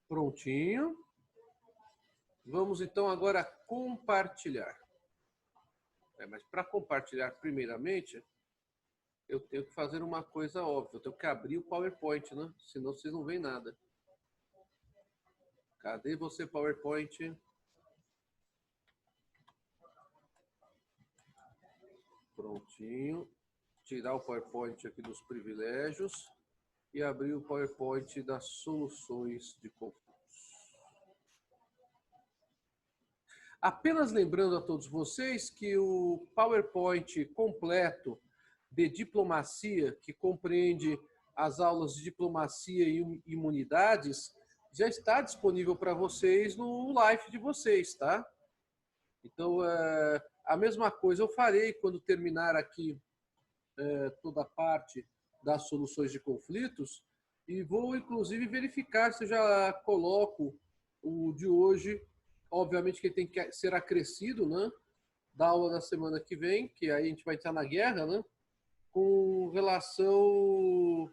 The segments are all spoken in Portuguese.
Prontinho. Vamos então agora compartilhar. Mas para compartilhar primeiramente, eu tenho que fazer uma coisa óbvia. Eu tenho que abrir o PowerPoint, né? Senão vocês não veem nada. Cadê você, PowerPoint? Prontinho. Tirar o PowerPoint aqui dos privilégios e abrir o PowerPoint das soluções de conflitos. Apenas lembrando a todos vocês que o PowerPoint completo de diplomacia, que compreende as aulas de diplomacia e imunidades, já está disponível para vocês no live de vocês, tá? Então, a mesma coisa eu farei quando terminar aqui toda a parte das soluções de conflitos e vou, inclusive, verificar se eu já coloco o de hoje. Obviamente que ele tem que ser acrescido, né? Da aula da semana que vem, que aí a gente vai estar na guerra, né? Com relação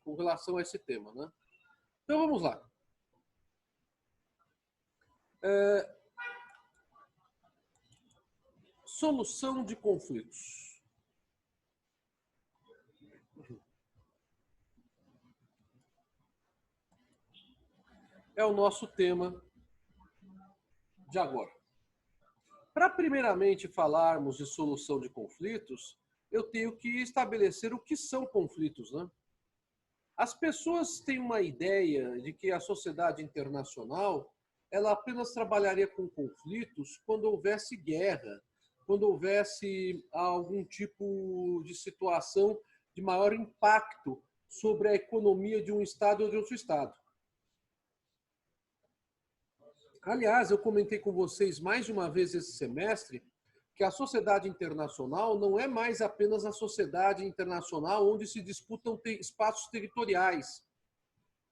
com relação a esse tema, né? Então vamos lá. Solução de conflitos. É o nosso tema de agora. Para primeiramente falarmos de solução de conflitos, eu tenho que estabelecer o que são conflitos, né? As pessoas têm uma ideia de que a sociedade internacional ela apenas trabalharia com conflitos quando houvesse guerra, quando houvesse algum tipo de situação de maior impacto sobre a economia de um estado ou de outro estado. Aliás, eu comentei com vocês mais de uma vez esse semestre que a sociedade internacional não é mais apenas a sociedade internacional onde se disputam espaços territoriais,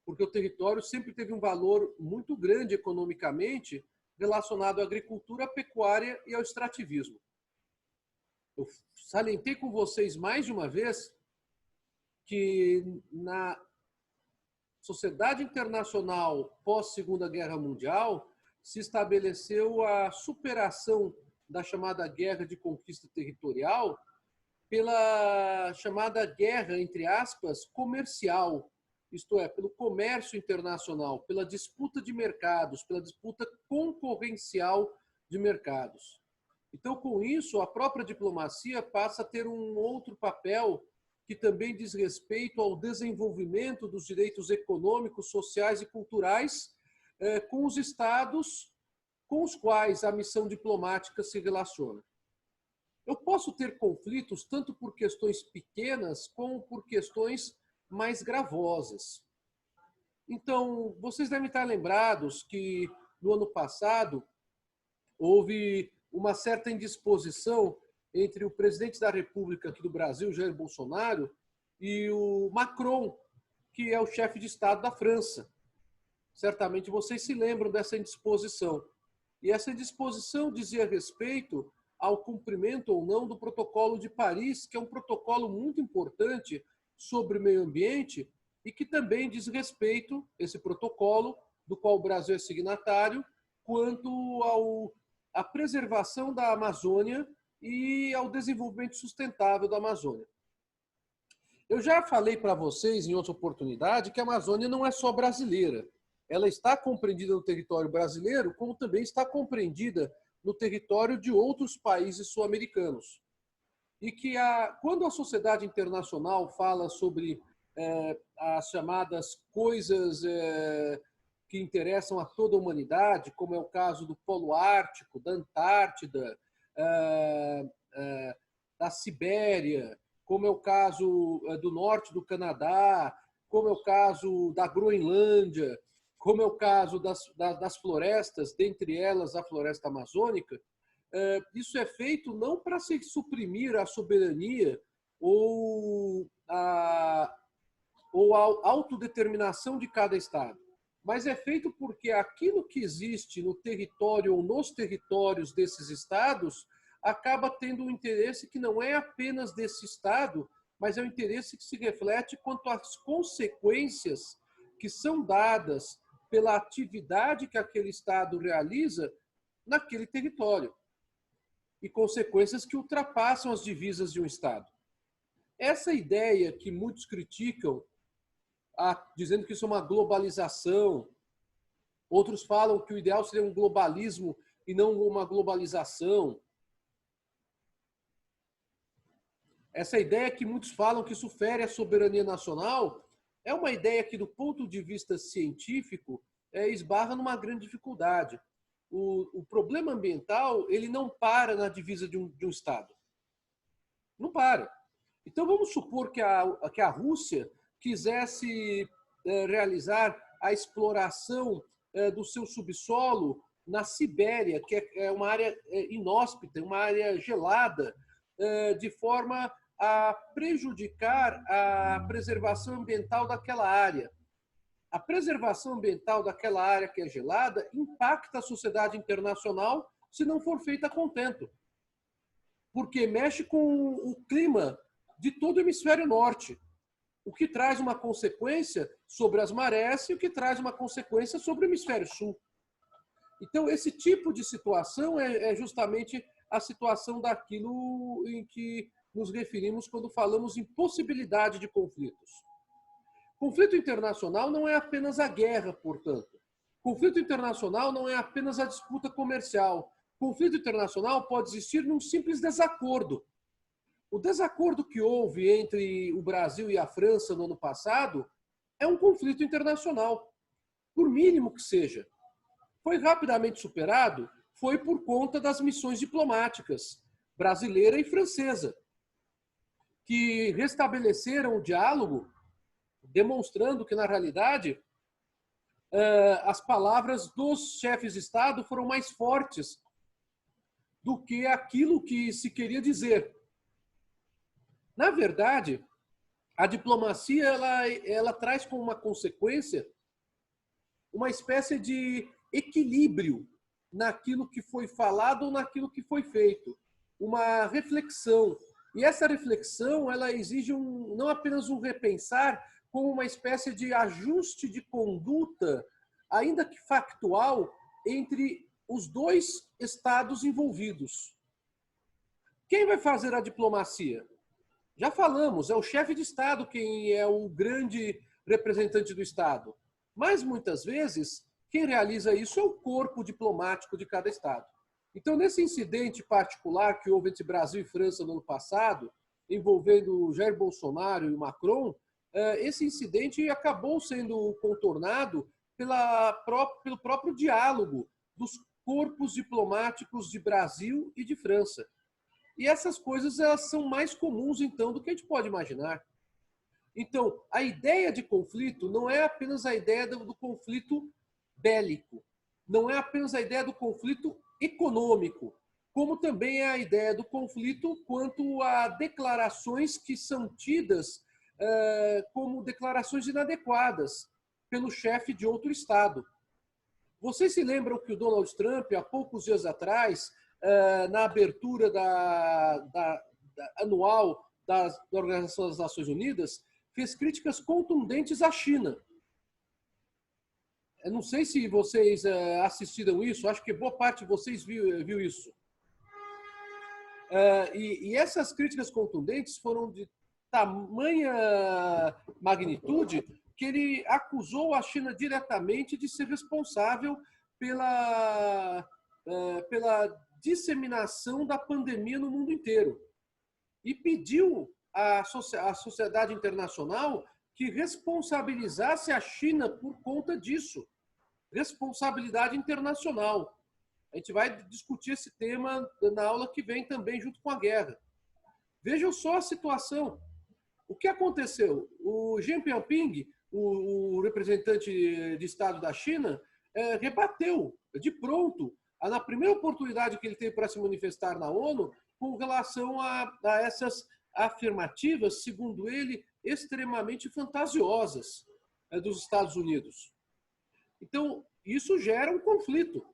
porque o território sempre teve um valor muito grande economicamente relacionado à agricultura, à pecuária e ao extrativismo. Eu salientei com vocês mais de uma vez que na sociedade internacional pós-Segunda Guerra Mundial se estabeleceu a superação da chamada guerra de conquista territorial pela chamada guerra, entre aspas, comercial, isto é, pelo comércio internacional, pela disputa de mercados, pela disputa concorrencial de mercados. Então, com isso, a própria diplomacia passa a ter um outro papel que também diz respeito ao desenvolvimento dos direitos econômicos, sociais e culturais com os estados com os quais a missão diplomática se relaciona. Eu posso ter conflitos tanto por questões pequenas como por questões mais gravosas. Então, vocês devem estar lembrados que no ano passado houve uma certa indisposição entre o presidente da República aqui do Brasil, Jair Bolsonaro, e o Macron, que é o chefe de Estado da França. Certamente vocês se lembram dessa indisposição. E essa indisposição dizia respeito ao cumprimento ou não do Protocolo de Paris, que é um protocolo muito importante sobre meio ambiente e que também diz respeito, esse protocolo, do qual o Brasil é signatário, quanto à preservação da Amazônia e ao desenvolvimento sustentável da Amazônia. Eu já falei para vocês em outra oportunidade que a Amazônia não é só brasileira. Ela está compreendida no território brasileiro, como também está compreendida no território de outros países sul-americanos. E que quando a sociedade internacional fala sobre as chamadas coisas que interessam a toda a humanidade, como é o caso do Polo Ártico, da Antártida, da Sibéria, como é o caso do norte do Canadá, como é o caso da Groenlândia, como é o caso das florestas, dentre elas a floresta amazônica, isso é feito não para se suprimir a soberania ou a autodeterminação de cada Estado, mas é feito porque aquilo que existe no território ou nos territórios desses Estados acaba tendo um interesse que não é apenas desse Estado, mas é um interesse que se reflete quanto às consequências que são dadas pela atividade que aquele Estado realiza naquele território e consequências que ultrapassam as divisas de um Estado. Essa ideia que muitos criticam, dizendo que isso é uma globalização, outros falam que o ideal seria um globalismo e não uma globalização. Essa ideia que muitos falam que isso fere a soberania nacional é uma ideia que, do ponto de vista científico, esbarra numa grande dificuldade. O problema ambiental ele não para na divisa de um Estado. Não para. Então, vamos supor que a Rússia quisesse realizar a exploração do seu subsolo na Sibéria, que é uma área inóspita, uma área gelada, de forma a prejudicar a preservação ambiental daquela área. A preservação ambiental daquela área que é gelada impacta a sociedade internacional se não for feita a contento, porque mexe com o clima de todo o hemisfério norte, o que traz uma consequência sobre as marés e o que traz uma consequência sobre o hemisfério sul. Então, esse tipo de situação é justamente a situação daquilo em que nos referimos quando falamos em possibilidade de conflitos. Conflito internacional não é apenas a guerra, portanto. Conflito internacional não é apenas a disputa comercial. Conflito internacional pode existir num simples desacordo. O desacordo que houve entre o Brasil e a França no ano passado é um conflito internacional, por mínimo que seja. Foi rapidamente superado, foi por conta das missões diplomáticas brasileira e francesa, que restabeleceram o diálogo, demonstrando que, na realidade, as palavras dos chefes de Estado foram mais fortes do que aquilo que se queria dizer. Na verdade, a diplomacia ela traz como uma consequência uma espécie de equilíbrio naquilo que foi falado ou naquilo que foi feito, uma reflexão. E essa reflexão ela exige não apenas um repensar, como uma espécie de ajuste de conduta, ainda que factual, entre os dois estados envolvidos. Quem vai fazer a diplomacia? Já falamos, é o chefe de Estado quem é o grande representante do Estado. Mas, muitas vezes, quem realiza isso é o corpo diplomático de cada Estado. Então, nesse incidente particular que houve entre Brasil e França no ano passado, envolvendo Jair Bolsonaro e Macron, esse incidente acabou sendo contornado pelo próprio diálogo dos corpos diplomáticos de Brasil e de França. E essas coisas elas são mais comuns, então, do que a gente pode imaginar. Então, a ideia de conflito não é apenas a ideia do conflito bélico, não é apenas a ideia do conflito econômico, como também é a ideia do conflito quanto a declarações que são tidas como declarações inadequadas pelo chefe de outro Estado. Vocês se lembram que o Donald Trump, há poucos dias atrás, na abertura anual da Organização das Nações Unidas, fez críticas contundentes à China. Eu não sei se vocês assistiram isso, acho que boa parte de vocês viu isso. E essas críticas contundentes foram de tamanha magnitude que ele acusou a China diretamente de ser responsável pela disseminação da pandemia no mundo inteiro. E pediu à sociedade internacional que responsabilizasse a China por conta disso. Responsabilidade internacional. A gente vai discutir esse tema na aula que vem também, junto com a guerra. Vejam só a situação. O que aconteceu? O Xi Jinping, o representante de Estado da China, rebateu de pronto, na primeira oportunidade que ele teve para se manifestar na ONU, com relação a essas afirmativas, segundo ele, extremamente fantasiosas dos Estados Unidos. Então, isso gera um conflito.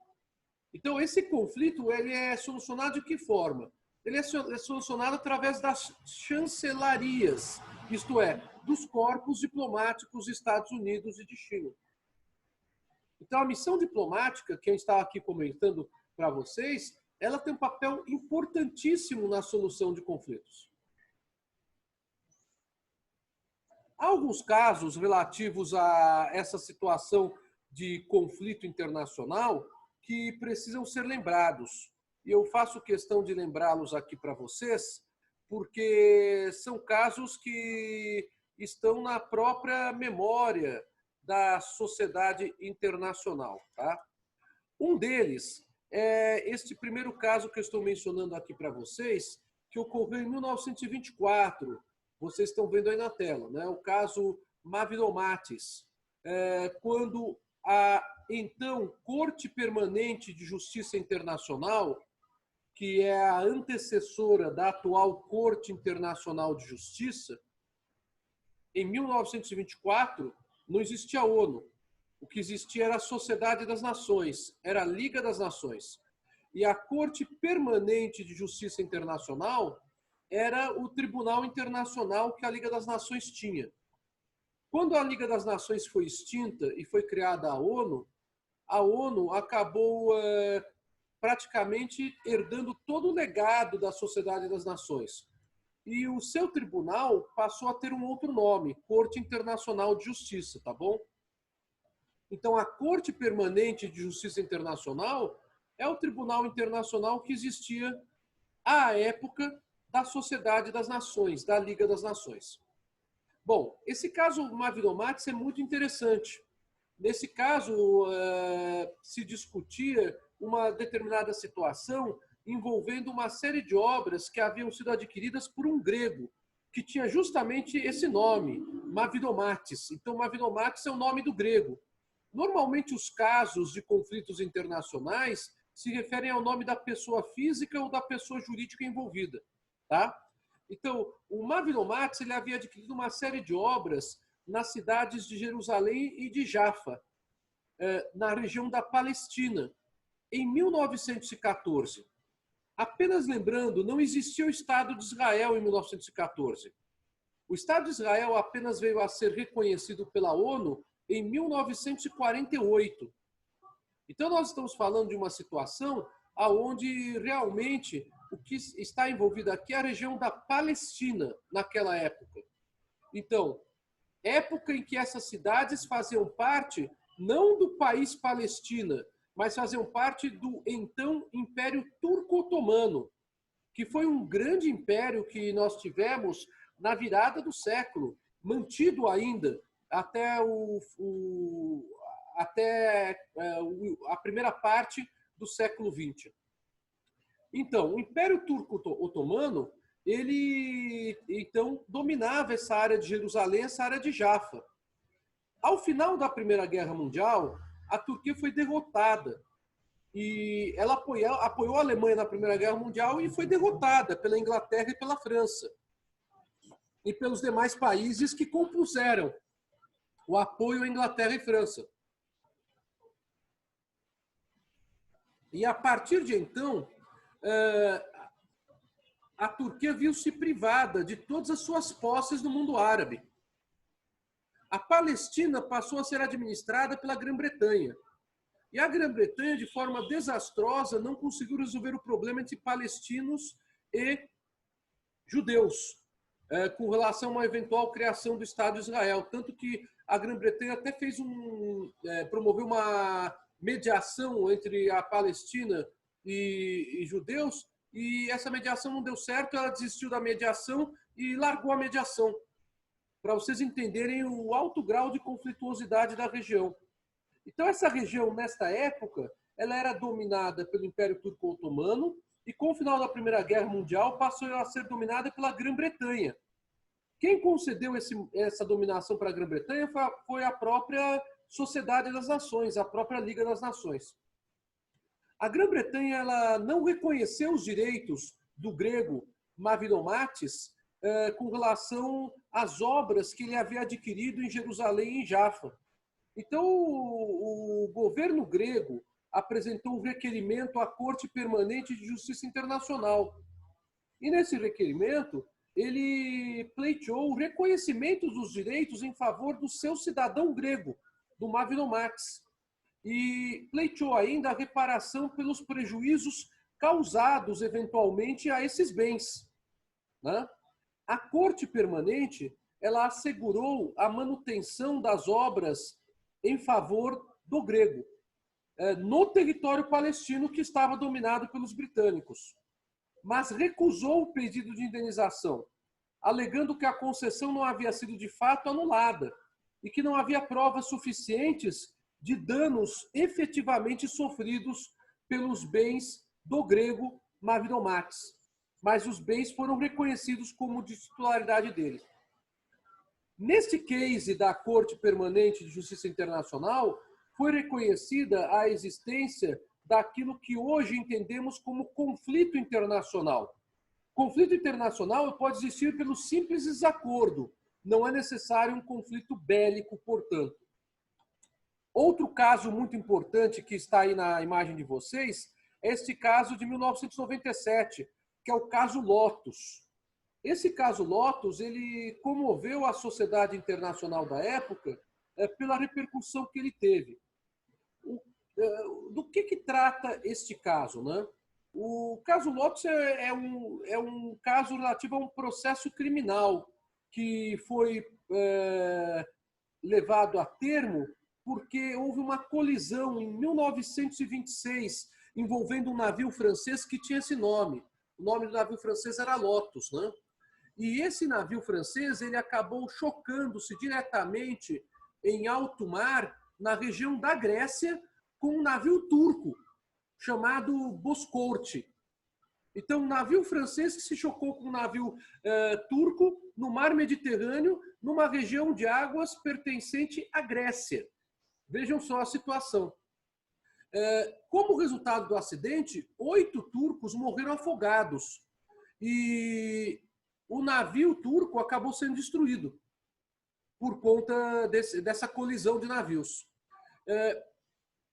Então, esse conflito ele é solucionado de que forma? ele é solucionado através das chancelarias, isto é, dos corpos diplomáticos dos Estados Unidos e de China. Então, a missão diplomática, que eu estava aqui comentando para vocês, ela tem um papel importantíssimo na solução de conflitos. Há alguns casos relativos a essa situação de conflito internacional que precisam ser lembrados. E eu faço questão de lembrá-los aqui para vocês, porque são casos que estão na própria memória da sociedade internacional. Tá? Um deles é este primeiro caso que eu estou mencionando aqui para vocês, que ocorreu em 1924. Vocês estão vendo aí na tela, né? O caso Mavromatis, quando a então Corte Permanente de Justiça Internacional, que é a antecessora da atual Corte Internacional de Justiça, em 1924 não existia a ONU. O que existia era a Sociedade das Nações, era a Liga das Nações. E a Corte Permanente de Justiça Internacional era o Tribunal Internacional que a Liga das Nações tinha. Quando a Liga das Nações foi extinta e foi criada a ONU acabou praticamente herdando todo o legado da Sociedade das Nações. E o seu tribunal passou a ter um outro nome, Corte Internacional de Justiça, tá bom? Então, a Corte Permanente de Justiça Internacional é o tribunal internacional que existia à época da Sociedade das Nações, da Liga das Nações. Bom, esse caso Mavromatis é muito interessante. Nesse caso, se discutia uma determinada situação envolvendo uma série de obras que haviam sido adquiridas por um grego, que tinha justamente esse nome, Mavromatis. Então, Mavromatis é o nome do grego. Normalmente, os casos de conflitos internacionais se referem ao nome da pessoa física ou da pessoa jurídica envolvida. Tá? Então, o Mavromatis ele havia adquirido uma série de obras nas cidades de Jerusalém e de Jaffa, na região da Palestina, em 1914. Apenas lembrando, não existia o Estado de Israel em 1914. O Estado de Israel apenas veio a ser reconhecido pela ONU em 1948. Então, nós estamos falando de uma situação onde realmente o que está envolvido aqui é a região da Palestina naquela época. Então, época em que essas cidades faziam parte não do país Palestina, mas faziam parte do então Império Turco-Otomano, que foi um grande império que nós tivemos na virada do século, mantido ainda até a primeira parte do século XX. Então, o Império Turco-Otomano, ele então dominava essa área de Jerusalém, essa área de Jaffa. Ao final da Primeira Guerra Mundial, a Turquia foi derrotada e ela apoiou a Alemanha na Primeira Guerra Mundial e foi derrotada pela Inglaterra e pela França e pelos demais países que compuseram o apoio à Inglaterra e França. E a partir de então, a Turquia viu-se privada de todas as suas posses no mundo árabe. A Palestina passou a ser administrada pela Grã-Bretanha. E a Grã-Bretanha, de forma desastrosa, não conseguiu resolver o problema entre palestinos e judeus, com relação a uma eventual criação do Estado de Israel. Tanto que a Grã-Bretanha até promoveu uma mediação entre a Palestina e judeus, e essa mediação não deu certo, ela desistiu da mediação e largou a mediação, para vocês entenderem o alto grau de conflituosidade da região. Então, essa região, nesta época, ela era dominada pelo Império Turco-Otomano e, com o final da Primeira Guerra Mundial, passou a ser dominada pela Grã-Bretanha. Quem concedeu essa dominação para a Grã-Bretanha foi a própria Sociedade das Nações, a própria Liga das Nações. A Grã-Bretanha ela não reconheceu os direitos do grego Mavromatis com relação às obras que ele havia adquirido em Jerusalém e em Jaffa. Então, o governo grego apresentou um requerimento à Corte Permanente de Justiça Internacional, E nesse requerimento, ele pleiteou o reconhecimento dos direitos em favor do seu cidadão grego, do Mavromax, e pleiteou ainda a reparação pelos prejuízos causados eventualmente a esses bens, né? A Corte Permanente, ela assegurou a manutenção das obras em favor do grego, no território palestino que estava dominado pelos britânicos, mas recusou o pedido de indenização, alegando que a concessão não havia sido de fato anulada e que não havia provas suficientes de danos efetivamente sofridos pelos bens do grego Mavromax, mas os bens foram reconhecidos como de titularidade dele. Neste case da Corte Permanente de Justiça Internacional, foi reconhecida a existência daquilo que hoje entendemos como conflito internacional. Conflito internacional pode existir pelo simples desacordo, não é necessário um conflito bélico, portanto. Outro caso muito importante que está aí na imagem de vocês é este caso de 1997, que é o caso Lotus. Esse caso Lotus, ele comoveu a sociedade internacional da época pela repercussão que ele teve. Do que trata este caso, né? O caso Lotus é um caso relativo a um processo criminal que foi levado a termo porque houve uma colisão em 1926 envolvendo um navio francês que tinha esse nome. O nome do navio francês era Lotus, né? E esse navio francês ele acabou chocando-se diretamente em alto mar na região da Grécia com um navio turco chamado Boscourti. Então, um navio francês que se chocou com um navio turco no mar Mediterrâneo, numa região de águas pertencente à Grécia. Vejam só a situação. Como resultado do acidente, 8 turcos morreram afogados e o navio turco acabou sendo destruído por conta dessa colisão de navios.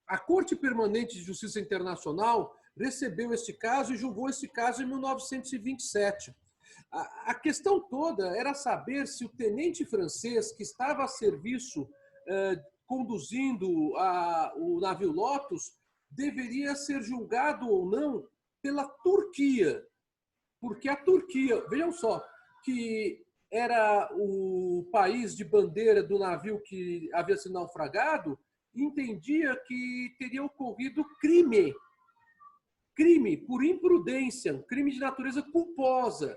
A Corte Permanente de Justiça Internacional recebeu este caso e julgou este caso em 1927. A questão toda era saber se o tenente francês que estava a serviço conduzindo o navio Lotus deveria ser julgado ou não pela Turquia. Porque a Turquia, vejam só, que era o país de bandeira do navio que havia sido naufragado, entendia que teria ocorrido crime por imprudência, um crime de natureza culposa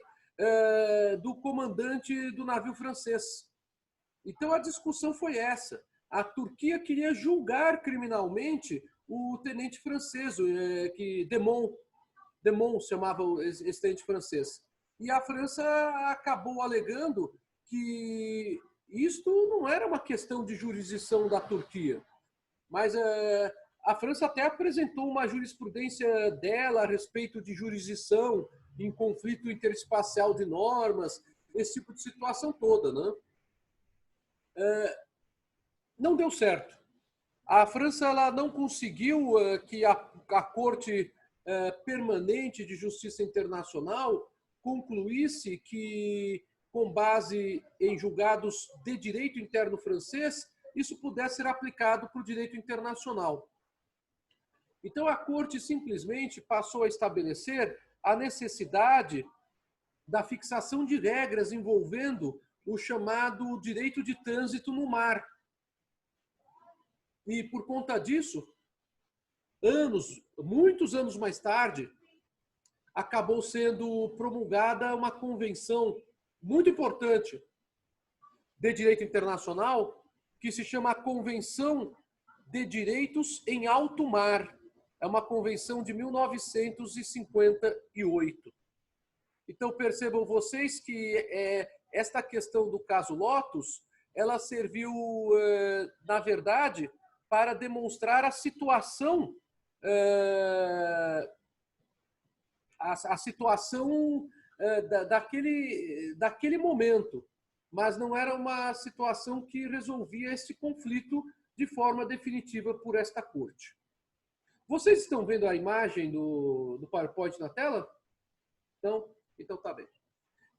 do comandante do navio francês. Então a discussão foi essa. A Turquia queria julgar criminalmente o tenente francês, que Demont chamava esse tenente francês. E a França acabou alegando que isto não era uma questão de jurisdição da Turquia, mas a França até apresentou uma jurisprudência dela a respeito de jurisdição em conflito interespacial de normas, esse tipo de situação toda, né? Não deu certo. A França ela não conseguiu que a Corte Permanente de Justiça Internacional concluísse que, com base em julgados de direito interno francês, isso pudesse ser aplicado para o direito internacional. Então, a Corte simplesmente passou a estabelecer a necessidade da fixação de regras envolvendo o chamado direito de trânsito no mar. E, por conta disso, muitos anos mais tarde, acabou sendo promulgada uma convenção muito importante de direito internacional que se chama a Convenção de Direitos em Alto Mar. É uma convenção de 1958. Então, percebam vocês que esta questão do caso Lotus, ela serviu, na verdade, para demonstrar a situação daquele momento, mas não era uma situação que resolvia esse conflito de forma definitiva por esta corte. Vocês estão vendo a imagem do PowerPoint na tela? Então, Então tá bem.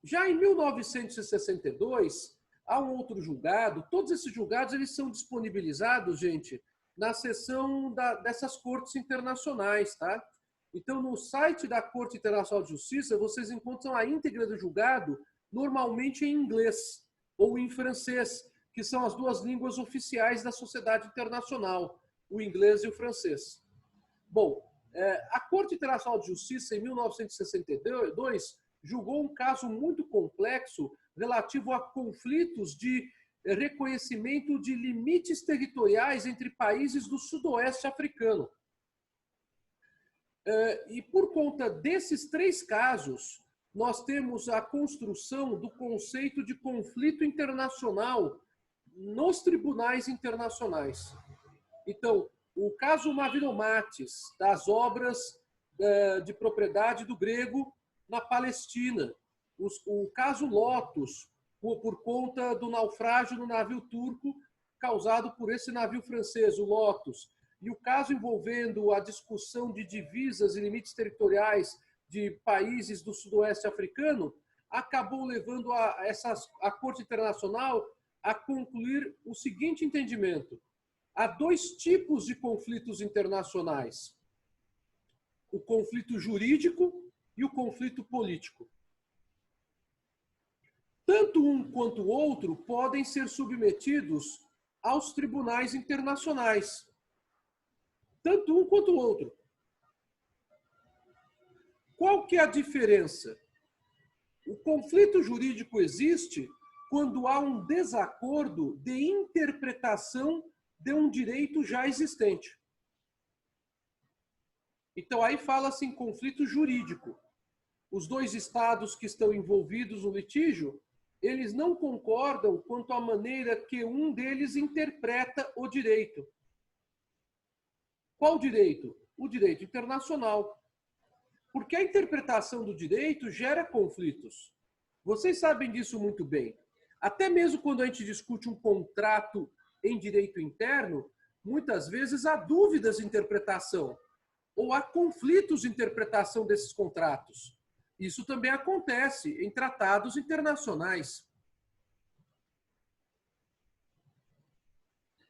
Já em 1962, há um outro julgado. Todos esses julgados eles são disponibilizados, gente, na seção dessas cortes internacionais, tá? Então, no site da Corte Internacional de Justiça, vocês encontram a íntegra do julgado, normalmente em inglês ou em francês, que são as duas línguas oficiais da sociedade internacional, o inglês e o francês. Bom, a Corte Internacional de Justiça, em 1962, julgou um caso muito complexo relativo a conflitos de reconhecimento de limites territoriais entre países do sudoeste africano. E por conta desses três casos, nós temos a construção do conceito de conflito internacional nos tribunais internacionais. Então, o caso Mavromatis, das obras de propriedade do grego na Palestina, o caso Lotus, por conta do naufrágio no navio turco causado por esse navio francês, o Lotus, e o caso envolvendo a discussão de divisas e limites territoriais de países do sudoeste africano, acabou levando a Corte Internacional a concluir o seguinte entendimento: há dois tipos de conflitos internacionais: o conflito jurídico e o conflito político. Tanto um quanto o outro podem ser submetidos aos tribunais internacionais. Tanto um quanto o outro. Qual que é a diferença? O conflito jurídico existe quando há um desacordo de interpretação de um direito já existente. Então, aí fala-se em conflito jurídico. Os dois estados que estão envolvidos no litígio, eles não concordam quanto à maneira que um deles interpreta o direito. Qual direito? O direito internacional. Porque a interpretação do direito gera conflitos. Vocês sabem disso muito bem. Até mesmo quando a gente discute um contrato em direito interno, muitas vezes há dúvidas de interpretação ou há conflitos de interpretação desses contratos. Isso também acontece em tratados internacionais.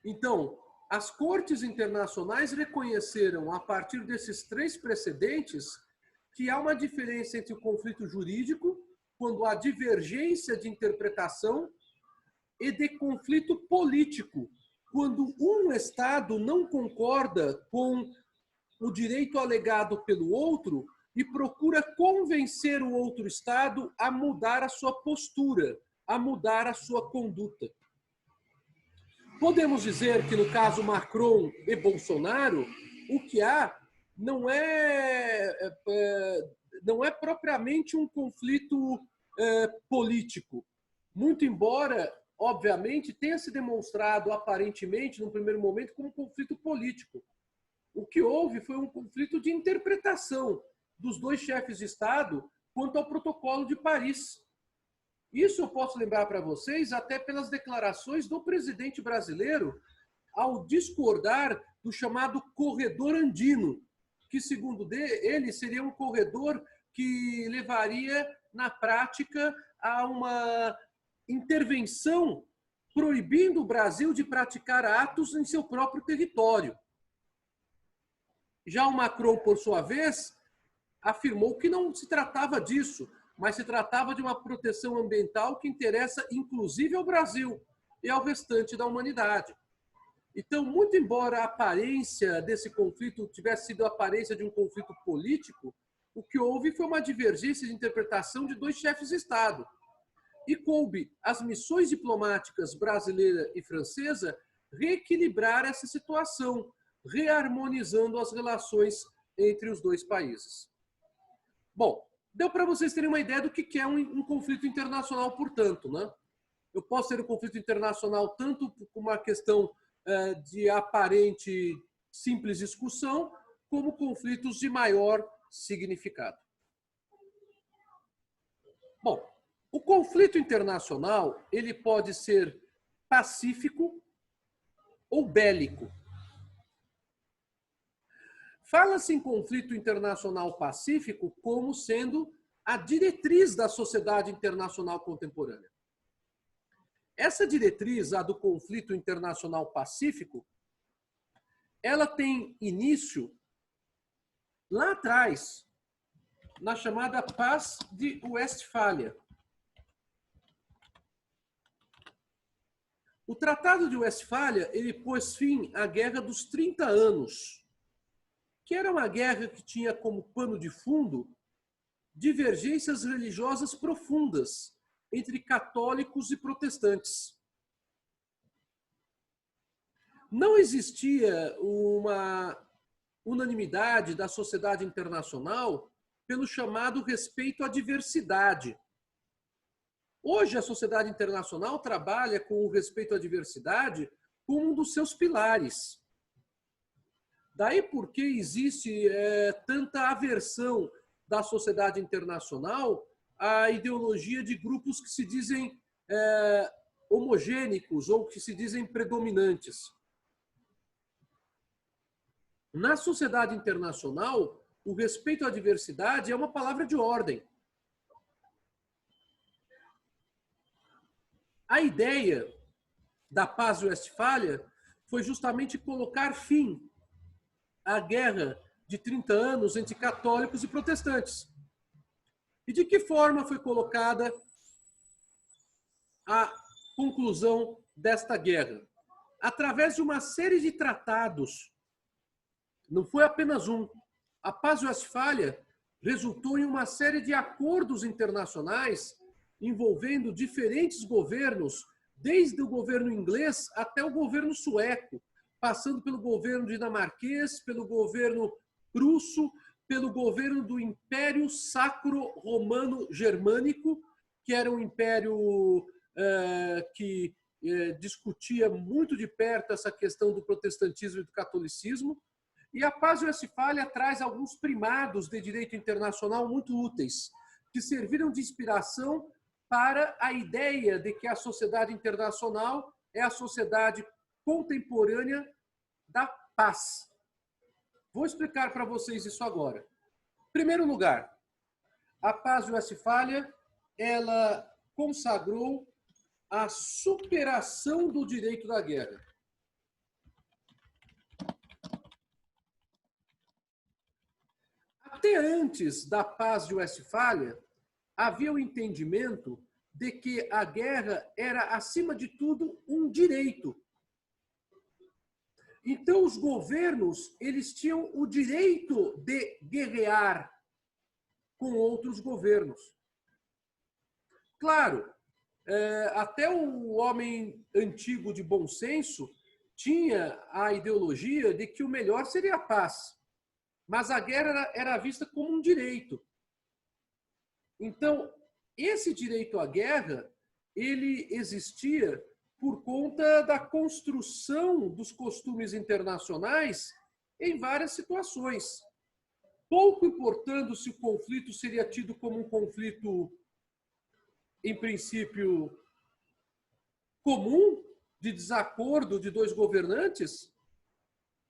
Então, as cortes internacionais reconheceram, a partir desses três precedentes, que há uma diferença entre o conflito jurídico, quando há divergência de interpretação, e de conflito político, quando um Estado não concorda com o direito alegado pelo outro e procura convencer o outro Estado a mudar a sua postura, a mudar a sua conduta. Podemos dizer que, no caso Macron e Bolsonaro, o que há não é propriamente um conflito político. Muito embora, obviamente, tenha se demonstrado, aparentemente, no primeiro momento, como um conflito político. O que houve foi um conflito de interpretação dos dois chefes de Estado quanto ao Protocolo de Paris. Isso eu posso lembrar para vocês até pelas declarações do presidente brasileiro ao discordar do chamado corredor andino, que, segundo ele, seria um corredor que levaria, na prática, a uma intervenção proibindo o Brasil de praticar atos em seu próprio território. Já o Macron, por sua vez, afirmou que não se tratava disso, mas se tratava de uma proteção ambiental que interessa inclusive ao Brasil e ao restante da humanidade. Então, muito embora a aparência desse conflito tivesse sido a aparência de um conflito político, o que houve foi uma divergência de interpretação de dois chefes de Estado. E coube às missões diplomáticas brasileira e francesa reequilibrar essa situação, reharmonizando as relações entre os dois países. Bom, deu para vocês terem uma ideia do que é um conflito internacional, portanto, né? Eu posso ter um conflito internacional tanto por uma questão de aparente simples discussão, como conflitos de maior significado. Bom, o conflito internacional ele pode ser pacífico ou bélico. Fala-se em conflito internacional pacífico como sendo a diretriz da sociedade internacional contemporânea. Essa diretriz, a do conflito internacional pacífico, ela tem início lá atrás, na chamada Paz de Westfália. O Tratado de Westfália, ele pôs fim à Guerra dos 30 Anos, que era uma guerra que tinha como pano de fundo divergências religiosas profundas entre católicos e protestantes. Não existia uma unanimidade da sociedade internacional pelo chamado respeito à diversidade. Hoje, a sociedade internacional trabalha com o respeito à diversidade como um dos seus pilares. Daí porque existe tanta aversão da sociedade internacional à ideologia de grupos que se dizem homogênicos ou que se dizem predominantes. Na sociedade internacional, o respeito à diversidade é uma palavra de ordem. A ideia da Paz de Westfália foi justamente colocar fim à guerra de 30 anos entre católicos e protestantes. E de que forma foi colocada a conclusão desta guerra? Através de uma série de tratados. Não foi apenas um. A Paz de Westfália resultou em uma série de acordos internacionais envolvendo diferentes governos, desde o governo inglês até o governo sueco, passando pelo governo dinamarquês, pelo governo russo, pelo governo do Império Sacro Romano Germânico, que era um império que discutia muito de perto essa questão do protestantismo e do catolicismo. E a Paz de Westfália traz alguns primados de direito internacional muito úteis, que serviram de inspiração para a ideia de que a sociedade internacional é a sociedade contemporânea da paz. Vou explicar para vocês isso agora. Em primeiro lugar, a Paz de Westfália, ela consagrou a superação do direito da guerra. Até antes da Paz de Westfália, havia o entendimento de que a guerra era, acima de tudo, um direito. Então, os governos, eles tinham o direito de guerrear com outros governos. Claro, até o homem antigo de bom senso tinha a ideologia de que o melhor seria a paz. Mas a guerra era vista como um direito. Então, esse direito à guerra, ele existia por conta da construção dos costumes internacionais em várias situações. Pouco importando se o conflito seria tido como um conflito, em princípio, comum, de desacordo de dois governantes,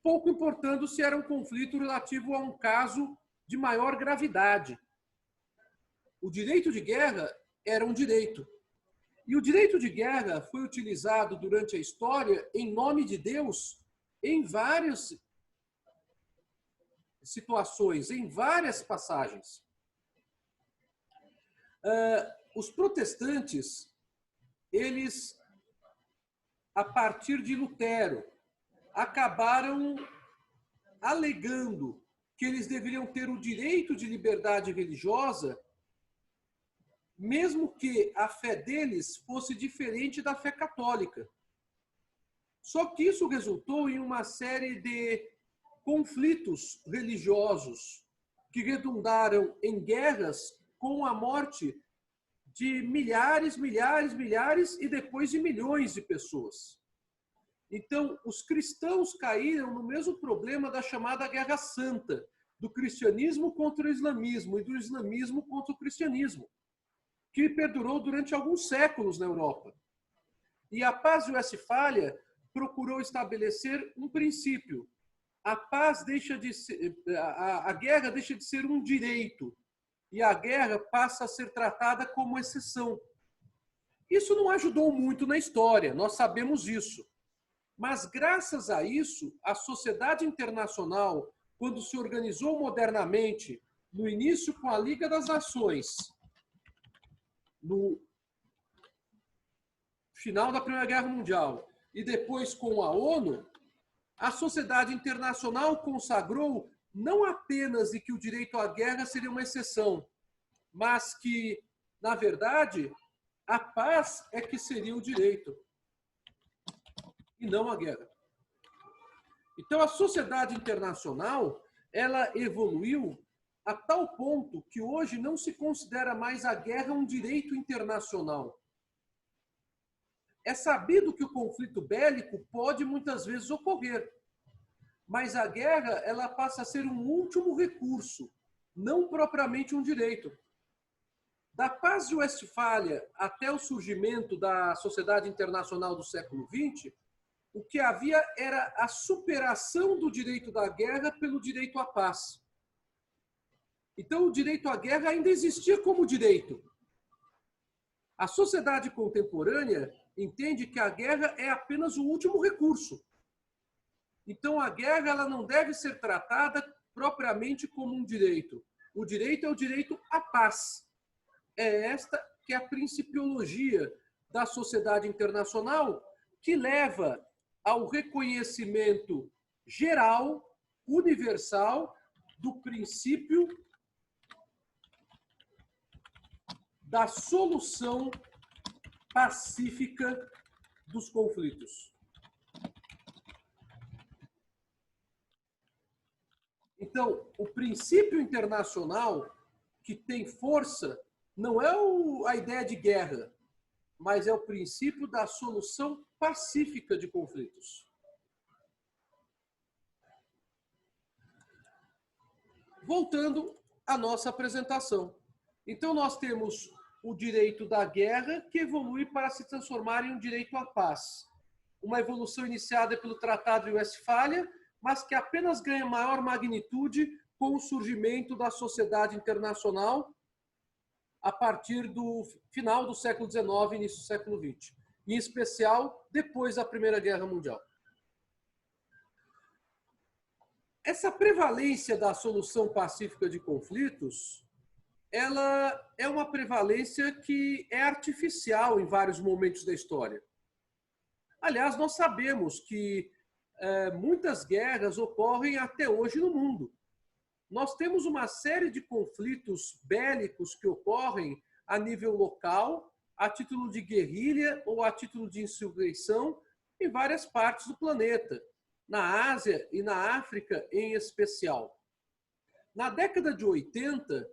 pouco importando se era um conflito relativo a um caso de maior gravidade. O direito de guerra era um direito. E o direito de guerra foi utilizado durante a história em nome de Deus em várias situações, em várias passagens. Os protestantes, eles, a partir de Lutero, acabaram alegando que eles deveriam ter o direito de liberdade religiosa, mesmo que a fé deles fosse diferente da fé católica. Só que isso resultou em uma série de conflitos religiosos que redundaram em guerras com a morte de milhares e depois de milhões de pessoas. Então, os cristãos caíram no mesmo problema da chamada Guerra Santa, do cristianismo contra o islamismo e do islamismo contra o cristianismo, que perdurou durante alguns séculos na Europa. E a Paz de Westfália procurou estabelecer um princípio. A paz deixa de ser, a guerra deixa de ser um direito e a guerra passa a ser tratada como exceção. Isso não ajudou muito na história, nós sabemos isso. Mas, graças a isso, a sociedade internacional, quando se organizou modernamente, no início com a Liga das Nações, no final da Primeira Guerra Mundial, e depois com a ONU, a sociedade internacional consagrou não apenas de que o direito à guerra seria uma exceção, mas que, na verdade, a paz é que seria o direito, e não a guerra. Então, a sociedade internacional, ela evoluiu a tal ponto que hoje não se considera mais a guerra um direito internacional. É sabido que o conflito bélico pode muitas vezes ocorrer, mas a guerra ela passa a ser um último recurso, não propriamente um direito. Da Paz de Westfália até o surgimento da Sociedade Internacional do século XX, o que havia era a superação do direito da guerra pelo direito à paz. Então, o direito à guerra ainda existia como direito. A sociedade contemporânea entende que a guerra é apenas o último recurso. Então, a guerra ela não deve ser tratada propriamente como um direito. O direito é o direito à paz. É esta que é a principiologia da sociedade internacional, que leva ao reconhecimento geral, universal, do princípio da solução pacífica dos conflitos. Então, o princípio internacional que tem força não é a ideia de guerra, mas é o princípio da solução pacífica de conflitos. Voltando à nossa apresentação. Então, nós temos o direito da guerra, que evolui para se transformar em um direito à paz. Uma evolução iniciada pelo Tratado de Westfália, mas que apenas ganha maior magnitude com o surgimento da sociedade internacional a partir do final do século XIX e início do século XX, em especial depois da Primeira Guerra Mundial. Essa prevalência da solução pacífica de conflitos, ela é uma prevalência que é artificial em vários momentos da história. Aliás, nós sabemos que muitas guerras ocorrem até hoje no mundo. Nós temos uma série de conflitos bélicos que ocorrem a nível local, a título de guerrilha ou a título de insurreição em várias partes do planeta, na Ásia e na África em especial. Na década de 80,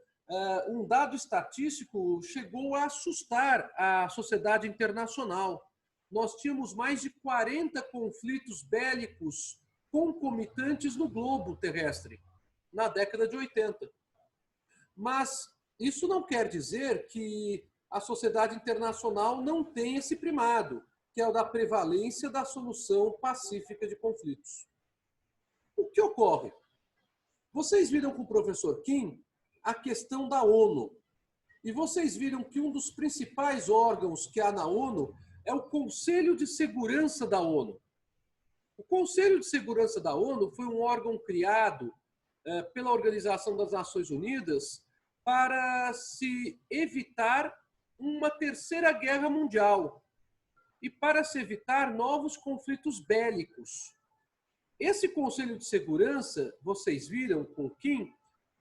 um dado estatístico chegou a assustar a sociedade internacional. Nós tínhamos mais de 40 conflitos bélicos concomitantes no globo terrestre, na década de 80. Mas isso não quer dizer que a sociedade internacional não tem esse primado, que é o da prevalência da solução pacífica de conflitos. O que ocorre? Vocês viram com o professor Kim a questão da ONU. E vocês viram que um dos principais órgãos que há na ONU é o Conselho de Segurança da ONU. O Conselho de Segurança da ONU foi um órgão criado pela Organização das Nações Unidas para se evitar uma terceira guerra mundial e para se evitar novos conflitos bélicos. Esse Conselho de Segurança, vocês viram com o Kim,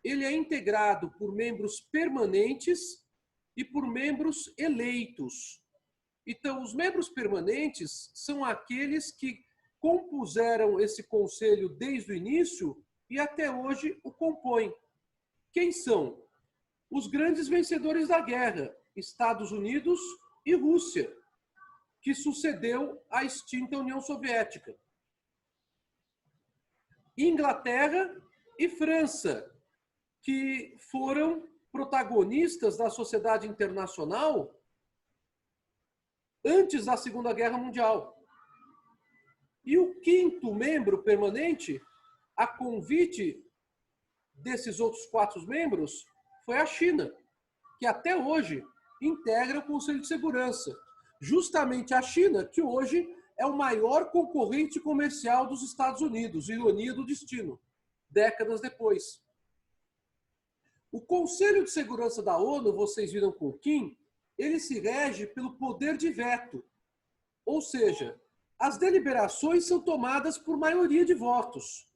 ele é integrado por membros permanentes e por membros eleitos. Então, os membros permanentes são aqueles que compuseram esse conselho desde o início e até hoje o compõem. Quem são? Os grandes vencedores da guerra, Estados Unidos e Rússia, que sucedeu à extinta União Soviética. Inglaterra e França, que foram protagonistas da sociedade internacional antes da Segunda Guerra Mundial. E o quinto membro permanente, a convite desses outros 4 membros, foi a China, que até hoje integra o Conselho de Segurança. Justamente a China, que hoje é o maior concorrente comercial dos Estados Unidos, ironia do destino, décadas depois. O Conselho de Segurança da ONU, vocês viram com o Kim, ele se rege pelo poder de veto. Ou seja, as deliberações são tomadas por maioria de votos.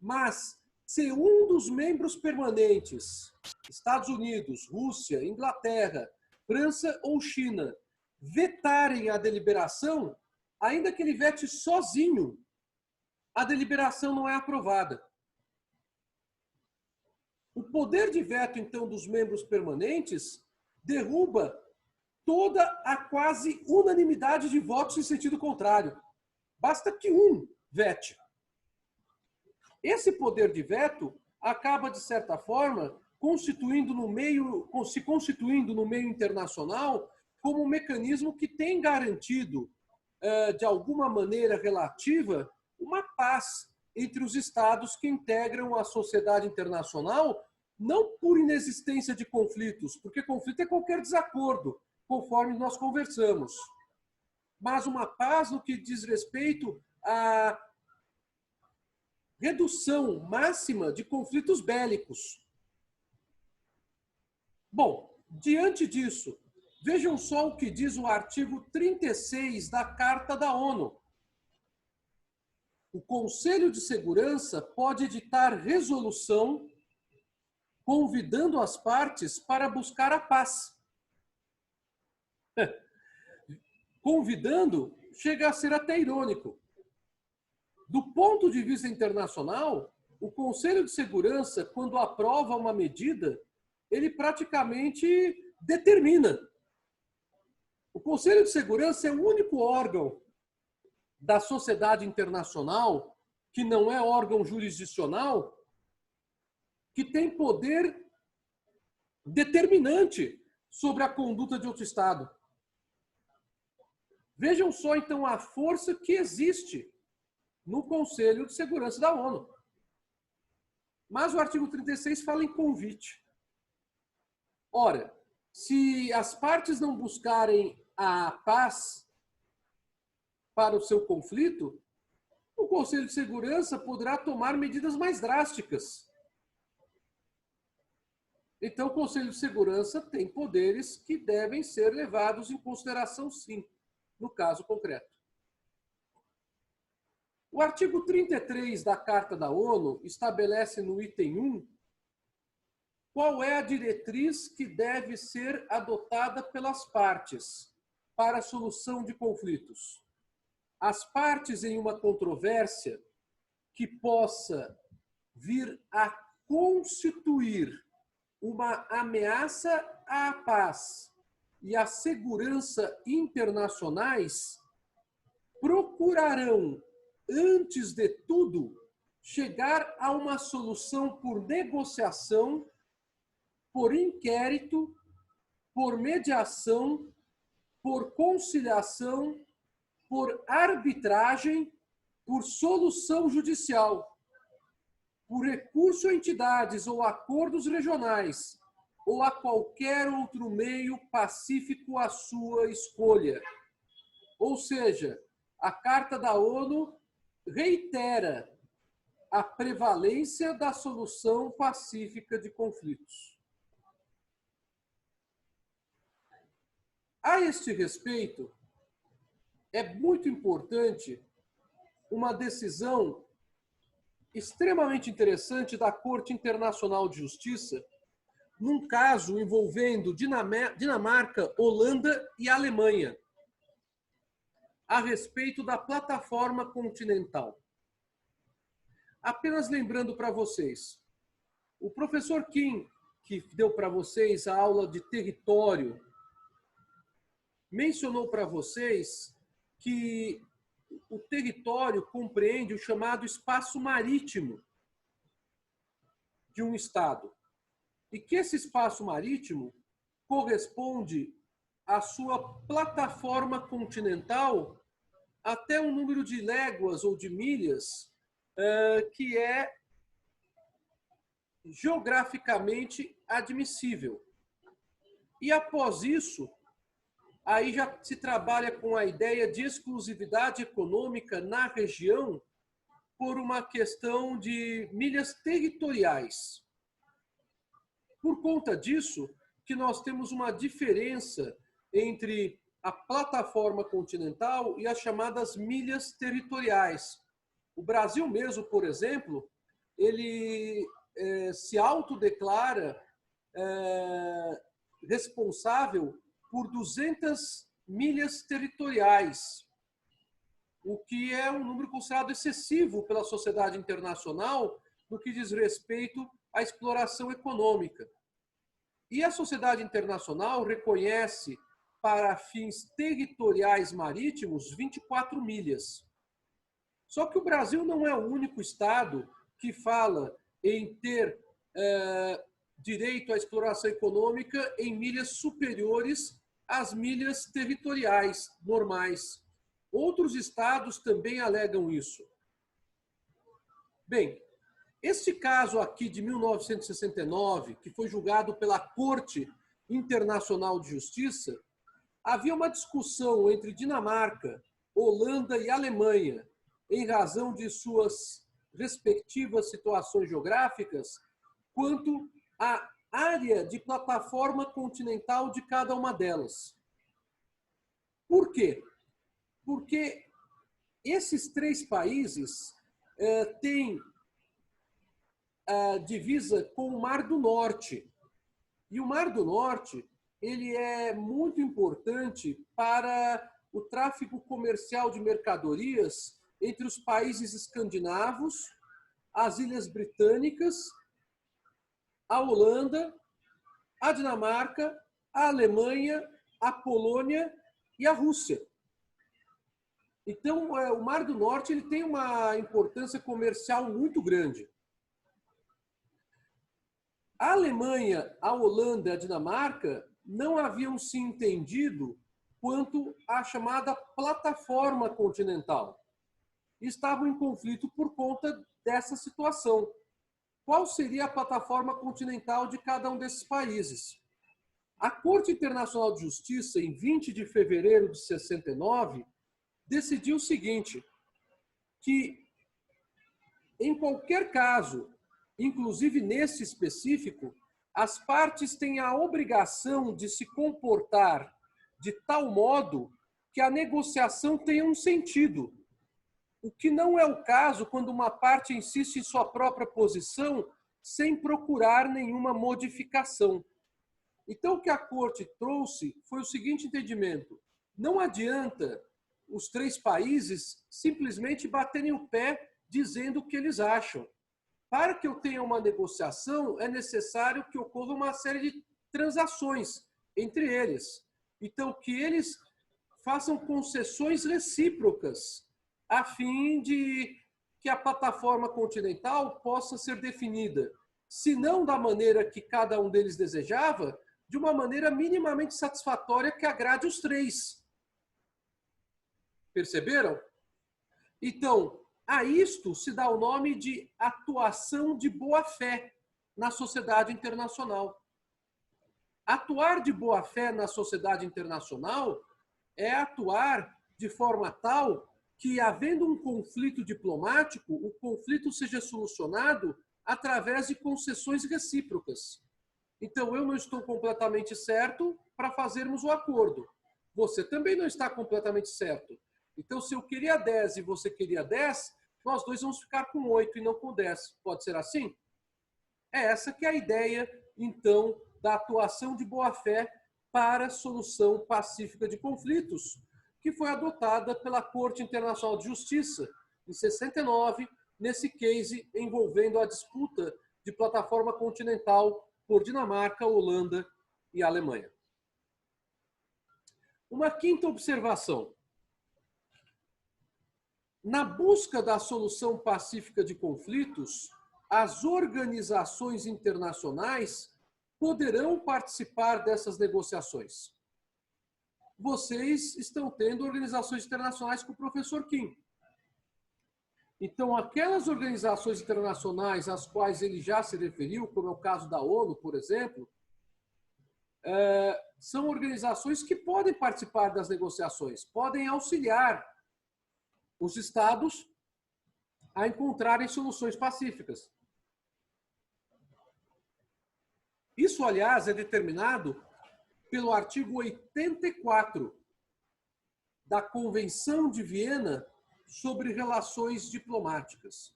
Mas, se um dos membros permanentes, Estados Unidos, Rússia, Inglaterra, França ou China, vetarem a deliberação, ainda que ele vete sozinho, a deliberação não é aprovada. O poder de veto, então, dos membros permanentes derruba toda a quase unanimidade de votos em sentido contrário. Basta que um vete. Esse poder de veto acaba, de certa forma, se constituindo no meio internacional como um mecanismo que tem garantido, de alguma maneira relativa, uma paz entre os estados que integram a sociedade internacional, não por inexistência de conflitos, porque conflito é qualquer desacordo, conforme nós conversamos, mas uma paz no que diz respeito à redução máxima de conflitos bélicos. Bom, diante disso, vejam só o que diz o artigo 36 da Carta da ONU. O Conselho de Segurança pode editar resolução convidando as partes para buscar a paz. Convidando chega a ser até irônico. Do ponto de vista internacional, o Conselho de Segurança, quando aprova uma medida, ele praticamente determina. O Conselho de Segurança é o único órgão da sociedade internacional, que não é órgão jurisdicional, que tem poder determinante sobre a conduta de outro Estado. Vejam só, então, a força que existe no Conselho de Segurança da ONU. Mas o artigo 36 fala em convite. Ora, se as partes não buscarem a paz para o seu conflito, o Conselho de Segurança poderá tomar medidas mais drásticas. Então, o Conselho de Segurança tem poderes que devem ser levados em consideração, sim, no caso concreto. O artigo 33 da Carta da ONU estabelece no item 1 qual é a diretriz que deve ser adotada pelas partes para a solução de conflitos. As partes em uma controvérsia que possa vir a constituir uma ameaça à paz e à segurança internacionais procurarão, antes de tudo, chegar a uma solução por negociação, por inquérito, por mediação, por conciliação, por arbitragem, por solução judicial, por recurso a entidades ou acordos regionais, ou a qualquer outro meio pacífico à sua escolha. Ou seja, a Carta da ONU reitera a prevalência da solução pacífica de conflitos. A este respeito, é muito importante uma decisão extremamente interessante da Corte Internacional de Justiça, num caso envolvendo Dinamarca, Holanda e Alemanha, a respeito da plataforma continental. Apenas lembrando para vocês, o professor Kim, que deu para vocês a aula de território, mencionou para vocês que o território compreende o chamado espaço marítimo de um Estado. E que esse espaço marítimo corresponde à sua plataforma continental até um número de léguas ou de milhas que é geograficamente admissível. E após isso, aí já se trabalha com a ideia de exclusividade econômica na região por uma questão de milhas territoriais. Por conta disso, que nós temos uma diferença entre a plataforma continental e as chamadas milhas territoriais. O Brasil mesmo, por exemplo, ele se autodeclara responsável por 200 milhas territoriais, o que é um número considerado excessivo pela sociedade internacional no que diz respeito à exploração econômica. E a sociedade internacional reconhece, para fins territoriais marítimos, 24 milhas. Só que o Brasil não é o único estado que fala em ter direito à exploração econômica em milhas superiores às milhas territoriais normais. Outros estados também alegam isso. Bem, este caso aqui de 1969, que foi julgado pela Corte Internacional de Justiça, havia uma discussão entre Dinamarca, Holanda e Alemanha, em razão de suas respectivas situações geográficas, quanto à área de plataforma continental de cada uma delas. Por quê? Porque esses três países têm a divisa com o Mar do Norte. E o Mar do Norte ele é muito importante para o tráfego comercial de mercadorias entre os países escandinavos, as Ilhas Britânicas, a Holanda, a Dinamarca, a Alemanha, a Polônia e a Rússia. Então, o Mar do Norte ele tem uma importância comercial muito grande. A Alemanha, a Holanda e a Dinamarca não haviam se entendido quanto à chamada plataforma continental. Estavam em conflito por conta dessa situação. Qual seria a plataforma continental de cada um desses países? A Corte Internacional de Justiça, em 20 de fevereiro de 69, decidiu o seguinte, que em qualquer caso, inclusive nesse específico, as partes têm a obrigação de se comportar de tal modo que a negociação tenha um sentido. O que não é o caso quando uma parte insiste em sua própria posição sem procurar nenhuma modificação. Então, o que a Corte trouxe foi o seguinte entendimento. Não adianta os três países simplesmente baterem o pé dizendo o que eles acham. Para que eu tenha uma negociação, é necessário que ocorra uma série de transações entre eles. Então, que eles façam concessões recíprocas a fim de que a plataforma continental possa ser definida, se não da maneira que cada um deles desejava, de uma maneira minimamente satisfatória que agrade os três. Perceberam? Então, a isto se dá o nome de atuação de boa-fé na sociedade internacional. Atuar de boa-fé na sociedade internacional é atuar de forma tal que, havendo um conflito diplomático, o conflito seja solucionado através de concessões recíprocas. Então, eu não estou completamente certo para fazermos o acordo. Você também não está completamente certo. Então, se eu queria 10 e você queria 10, nós dois vamos ficar com 8 e não com 10. Pode ser assim? É essa que é a ideia, então, da atuação de boa-fé para a solução pacífica de conflitos, que foi adotada pela Corte Internacional de Justiça, em 69, nesse case envolvendo a disputa de plataforma continental por Dinamarca, Holanda e Alemanha. Uma quinta observação. Na busca da solução pacífica de conflitos, as organizações internacionais poderão participar dessas negociações. Vocês estão tendo organizações internacionais com o professor Kim. Então, aquelas organizações internacionais às quais ele já se referiu, como é o caso da ONU, por exemplo, são organizações que podem participar das negociações, podem auxiliar os estados a encontrarem soluções pacíficas. Isso, aliás, é determinado pelo artigo 84 da Convenção de Viena sobre Relações Diplomáticas,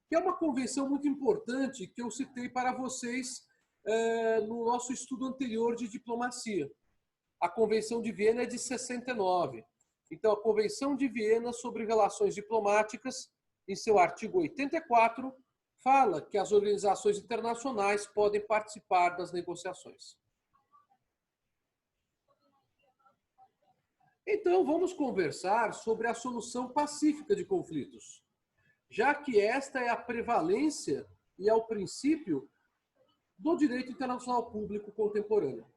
que é uma convenção muito importante que eu citei para vocês no nosso estudo anterior de diplomacia. A Convenção de Viena é de 69. Então, a Convenção de Viena sobre Relações Diplomáticas, em seu artigo 84, fala que as organizações internacionais podem participar das negociações. Então, vamos conversar sobre a solução pacífica de conflitos, já que esta é a prevalência e é o princípio do direito internacional público contemporâneo.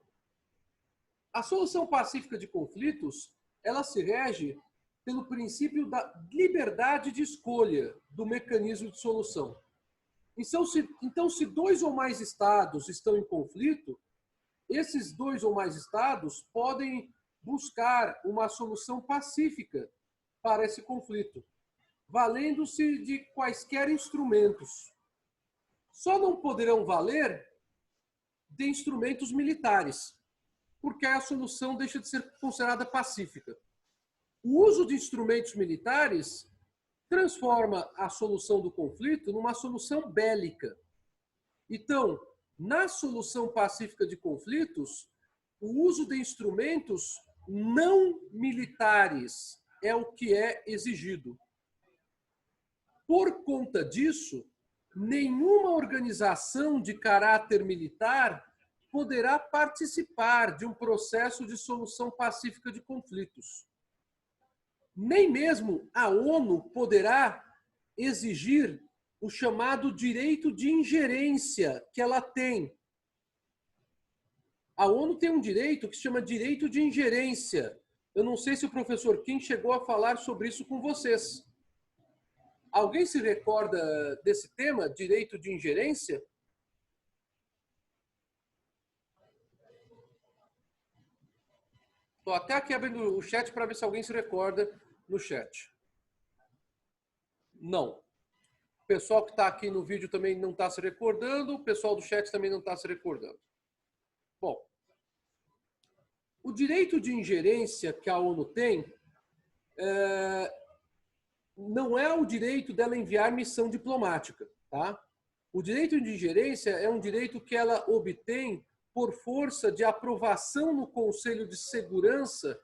A solução pacífica de conflitos, ela se rege pelo princípio da liberdade de escolha do mecanismo de solução. Então, se dois ou mais estados estão em conflito, esses dois ou mais estados podem buscar uma solução pacífica para esse conflito, valendo-se de quaisquer instrumentos. Só não poderão valer de instrumentos militares, porque a solução deixa de ser considerada pacífica. O uso de instrumentos militares transforma a solução do conflito numa solução bélica. Então, na solução pacífica de conflitos, o uso de instrumentos não militares é o que é exigido. Por conta disso, nenhuma organização de caráter militar poderá participar de um processo de solução pacífica de conflitos. Nem mesmo a ONU poderá exigir o chamado direito de ingerência que ela tem. A ONU tem um direito que se chama direito de ingerência. Eu não sei se o professor Kim chegou a falar sobre isso com vocês. Alguém se recorda desse tema, direito de ingerência? Estou até aqui abrindo o chat para ver se alguém se recorda no chat. Não. O pessoal que está aqui no vídeo também não está se recordando, o pessoal do chat também não está se recordando. Bom, o direito de ingerência que a ONU tem não é o direito dela enviar missão diplomática, tá? O direito de ingerência é um direito que ela obtém por força de aprovação no Conselho de Segurança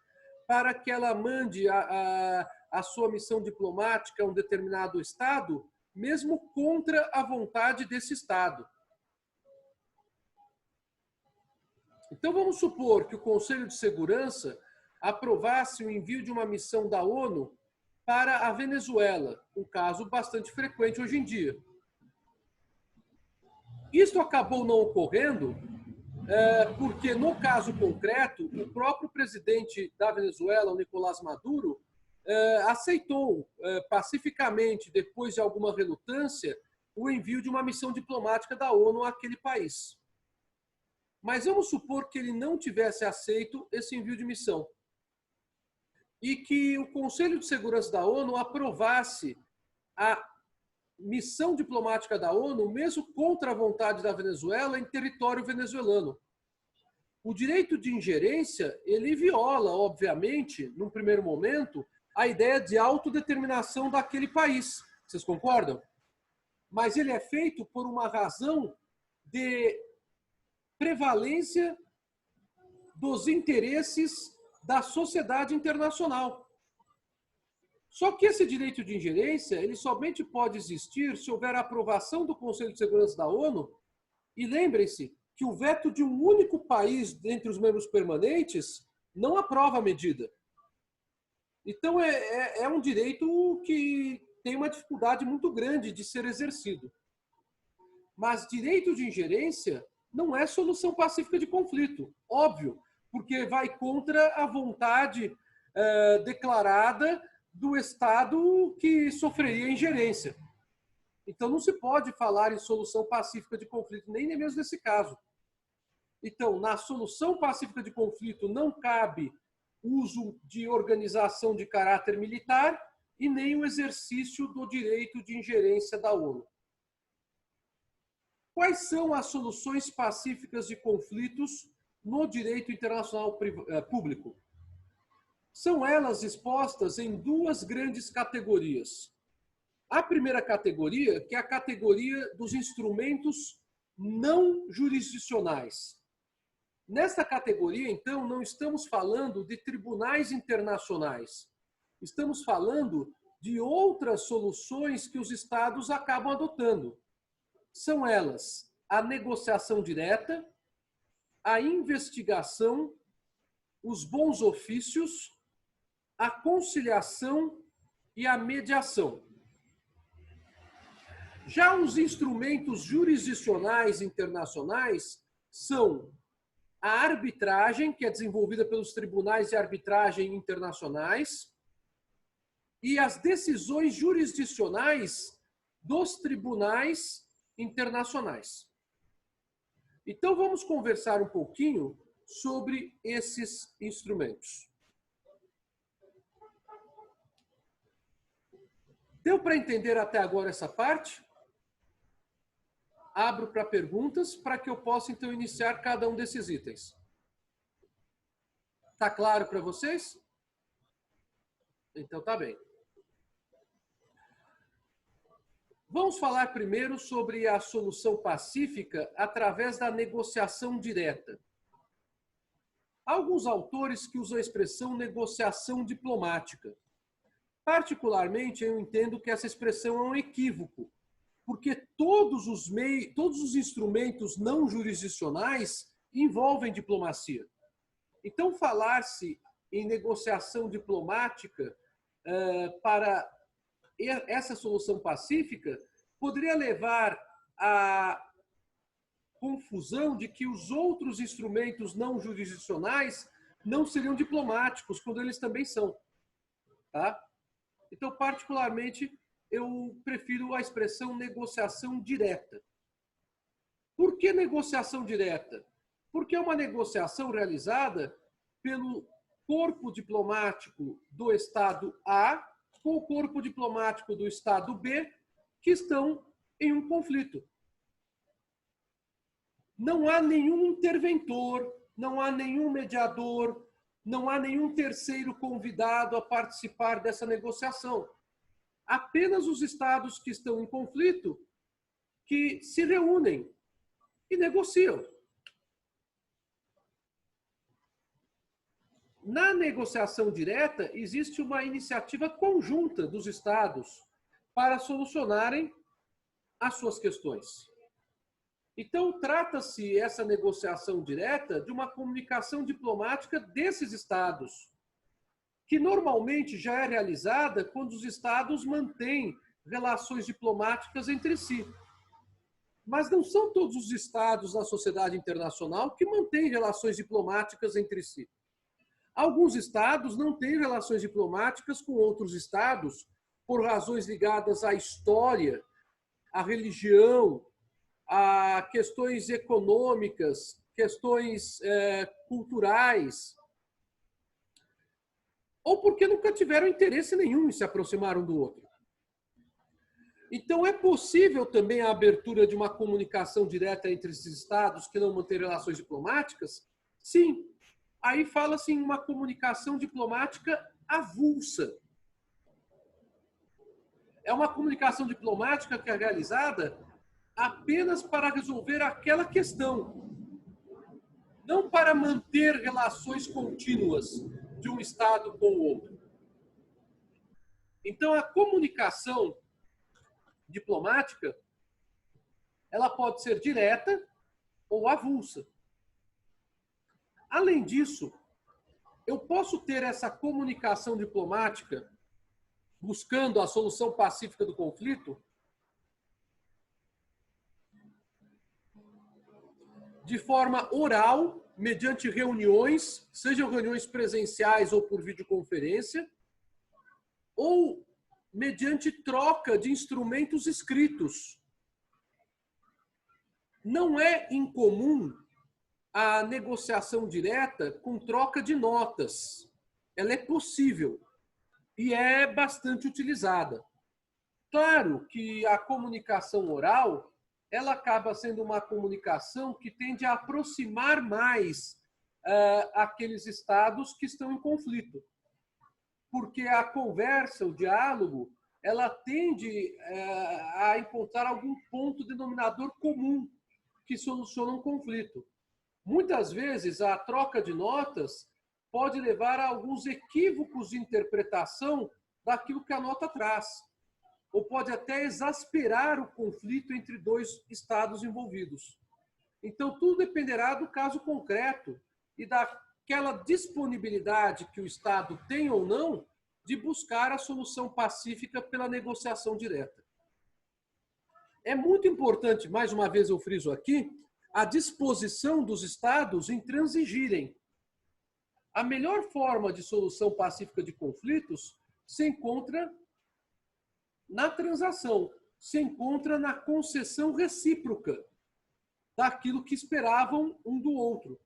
para que ela mande a sua missão diplomática a um determinado Estado, mesmo contra a vontade desse Estado. Então, vamos supor que o Conselho de Segurança aprovasse o envio de uma missão da ONU para a Venezuela, um caso bastante frequente hoje em dia. Isso acabou não ocorrendo porque, no caso concreto, o próprio presidente da Venezuela, o Nicolás Maduro, aceitou pacificamente, depois de alguma relutância, o envio de uma missão diplomática da ONU àquele país. Mas vamos supor que ele não tivesse aceito esse envio de missão e que o Conselho de Segurança da ONU aprovasse a missão diplomática da ONU, mesmo contra a vontade da Venezuela, em território venezuelano. O direito de ingerência, ele viola, obviamente, num primeiro momento, a ideia de autodeterminação daquele país. Vocês concordam? Mas ele é feito por uma razão de prevalência dos interesses da sociedade internacional. Só que esse direito de ingerência, ele somente pode existir se houver a aprovação do Conselho de Segurança da ONU, e lembrem-se que o veto de um único país dentre os membros permanentes não aprova a medida. Então, é um direito que tem uma dificuldade muito grande de ser exercido. Mas direito de ingerência não é solução pacífica de conflito, óbvio, porque vai contra a vontade declarada do Estado que sofreria ingerência. Então, não se pode falar em solução pacífica de conflito, nem mesmo nesse caso. Então, na solução pacífica de conflito não cabe uso de organização de caráter militar e nem o exercício do direito de ingerência da ONU. Quais são as soluções pacíficas de conflitos no direito internacional público? São elas expostas em duas grandes categorias. A primeira categoria, que é a categoria dos instrumentos não jurisdicionais. Nesta categoria, então, não estamos falando de tribunais internacionais. Estamos falando de outras soluções que os Estados acabam adotando. São elas a negociação direta, a investigação, os bons ofícios, a conciliação e a mediação. Já os instrumentos jurisdicionais internacionais são a arbitragem, que é desenvolvida pelos tribunais de arbitragem internacionais, e as decisões jurisdicionais dos tribunais internacionais. Então, vamos conversar um pouquinho sobre esses instrumentos. Deu para entender até agora essa parte? Abro para perguntas para que eu possa, então, iniciar cada um desses itens. Está claro para vocês? Então, tá bem. Vamos falar primeiro sobre a solução pacífica através da negociação direta. Há alguns autores que usam a expressão negociação diplomática. Particularmente, eu entendo que essa expressão é um equívoco, porque todos os instrumentos não jurisdicionais envolvem diplomacia. Então, falar-se em negociação diplomática para essa solução pacífica poderia levar à confusão de que os outros instrumentos não jurisdicionais não seriam diplomáticos, quando eles também são. Tá? Então, particularmente, eu prefiro a expressão negociação direta. Por que negociação direta? Porque é uma negociação realizada pelo corpo diplomático do Estado A com o corpo diplomático do Estado B, que estão em um conflito. Não há nenhum interventor, não há nenhum mediador, não há nenhum terceiro convidado a participar dessa negociação. Apenas os estados que estão em conflito que se reúnem e negociam. Na negociação direta, existe uma iniciativa conjunta dos estados para solucionarem as suas questões. Então, trata-se essa negociação direta de uma comunicação diplomática desses estados, que normalmente já é realizada quando os estados mantêm relações diplomáticas entre si. Mas não são todos os estados na sociedade internacional que mantêm relações diplomáticas entre si. Alguns estados não têm relações diplomáticas com outros estados por razões ligadas à história, à religião, a questões econômicas, questões culturais, ou porque nunca tiveram interesse nenhum em se aproximar um do outro. Então, é possível também a abertura de uma comunicação direta entre esses estados que não mantêm relações diplomáticas? Sim. Aí fala-se em uma comunicação diplomática avulsa. É uma comunicação diplomática que é realizada apenas para resolver aquela questão, não para manter relações contínuas de um estado com o outro. Então, a comunicação diplomática, ela pode ser direta ou avulsa. Além disso, eu posso ter essa comunicação diplomática buscando a solução pacífica do conflito de forma oral, mediante reuniões, sejam reuniões presenciais ou por videoconferência, ou mediante troca de instrumentos escritos. Não é incomum a negociação direta com troca de notas. Ela é possível e é bastante utilizada. Claro que a comunicação oral, ela acaba sendo uma comunicação que tende a aproximar mais aqueles estados que estão em conflito. Porque a conversa, o diálogo, ela tende a encontrar algum ponto denominador comum que soluciona um conflito. Muitas vezes, a troca de notas pode levar a alguns equívocos de interpretação daquilo que a nota traz, ou pode até exasperar o conflito entre dois estados envolvidos. Então, tudo dependerá do caso concreto e daquela disponibilidade que o Estado tem ou não de buscar a solução pacífica pela negociação direta. É muito importante, mais uma vez eu friso aqui, a disposição dos Estados em transigirem. A melhor forma de solução pacífica de conflitos se encontra na transação, se encontra na concessão recíproca daquilo que esperavam um do outro.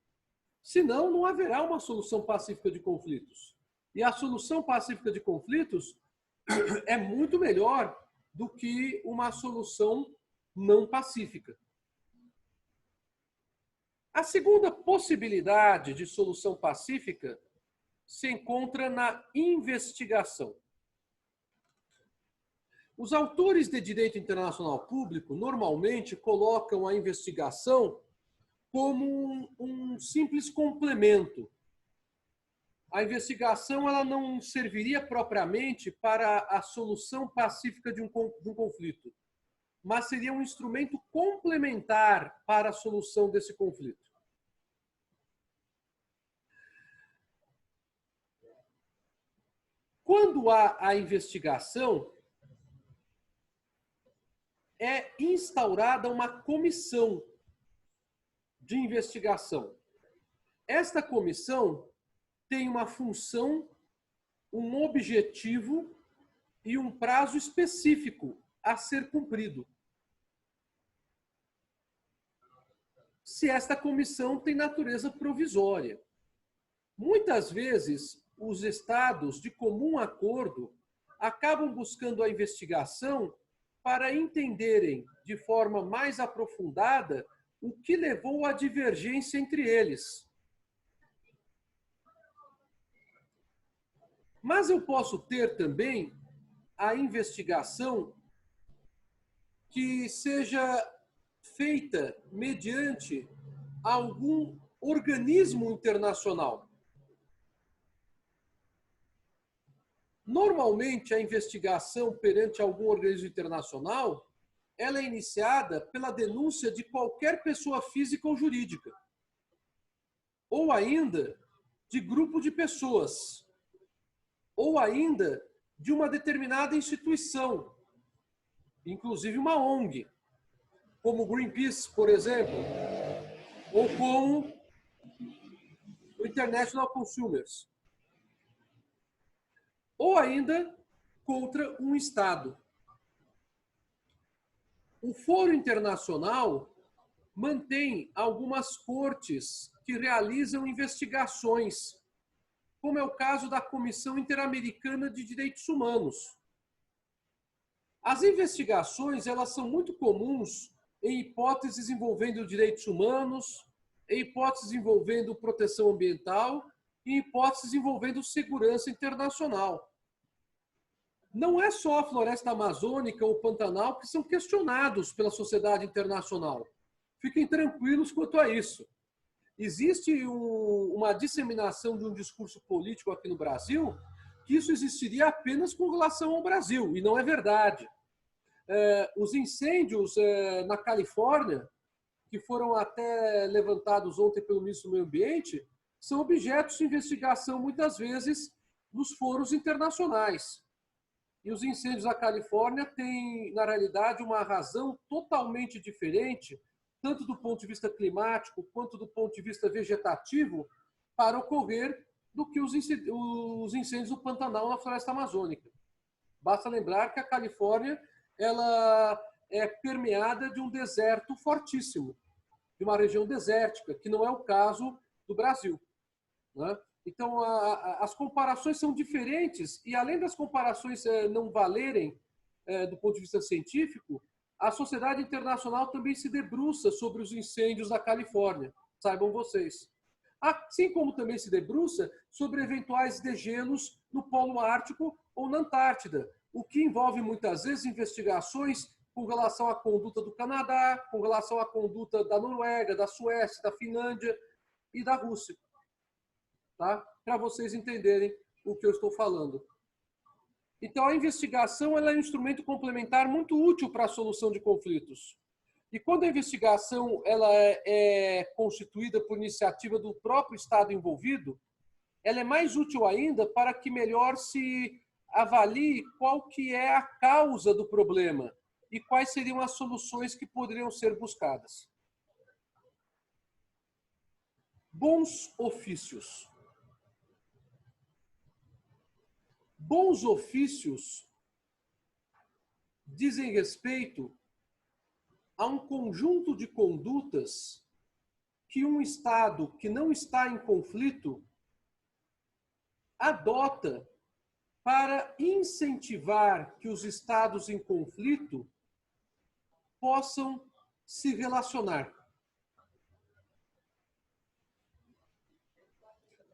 Senão, não haverá uma solução pacífica de conflitos. E a solução pacífica de conflitos é muito melhor do que uma solução não pacífica. A segunda possibilidade de solução pacífica se encontra na investigação. Os autores de direito internacional público normalmente colocam a investigação como um simples complemento. A investigação ela não serviria propriamente para a solução pacífica de um conflito, mas seria um instrumento complementar para a solução desse conflito. Quando há a investigação, é instaurada uma comissão de investigação. Esta comissão tem uma função, um objetivo e um prazo específico a ser cumprido. Se esta comissão tem natureza provisória. Muitas vezes, os estados, de comum acordo, acabam buscando a investigação para entenderem de forma mais aprofundada o que levou à divergência entre eles. Mas eu posso ter também a investigação que seja feita mediante algum organismo internacional. Normalmente, a investigação perante algum organismo internacional, ela é iniciada pela denúncia de qualquer pessoa física ou jurídica, ou ainda de grupo de pessoas, ou ainda de uma determinada instituição, inclusive uma ONG, como Greenpeace, por exemplo, ou como o International Consumers, ou ainda contra um Estado. O Foro Internacional mantém algumas cortes que realizam investigações, como é o caso da Comissão Interamericana de Direitos Humanos. As investigações elas são muito comuns em hipóteses envolvendo direitos humanos, em hipóteses envolvendo proteção ambiental e em hipóteses envolvendo segurança internacional. Não é só a floresta amazônica ou o Pantanal que são questionados pela sociedade internacional. Fiquem tranquilos quanto a isso. Existe uma disseminação de um discurso político aqui no Brasil que isso existiria apenas com relação ao Brasil, e não é verdade. Os incêndios na Califórnia, que foram até levantados ontem pelo ministro do Meio Ambiente, são objetos de investigação, muitas vezes, nos foros internacionais. E os incêndios na Califórnia têm, na realidade, uma razão totalmente diferente, tanto do ponto de vista climático quanto do ponto de vista vegetativo, para ocorrer do que os incêndios do Pantanal na floresta amazônica. Basta lembrar que a Califórnia ela é permeada de um deserto fortíssimo, de uma região desértica, que não é o caso do Brasil, né? Então, as comparações são diferentes e, além das comparações não valerem do ponto de vista científico, a sociedade internacional também se debruça sobre os incêndios da Califórnia, saibam vocês. Assim como também se debruça sobre eventuais degelos no Polo Ártico ou na Antártida, o que envolve muitas vezes investigações com relação à conduta do Canadá, com relação à conduta da Noruega, da Suécia, da Finlândia e da Rússia. Tá? Para vocês entenderem o que eu estou falando. Então, a investigação ela é um instrumento complementar muito útil para a solução de conflitos. E quando a investigação ela é constituída por iniciativa do próprio Estado envolvido, ela é mais útil ainda para que melhor se avalie qual que é a causa do problema e quais seriam as soluções que poderiam ser buscadas. Bons ofícios. Bons ofícios dizem respeito a um conjunto de condutas que um Estado que não está em conflito adota para incentivar que os Estados em conflito possam se relacionar.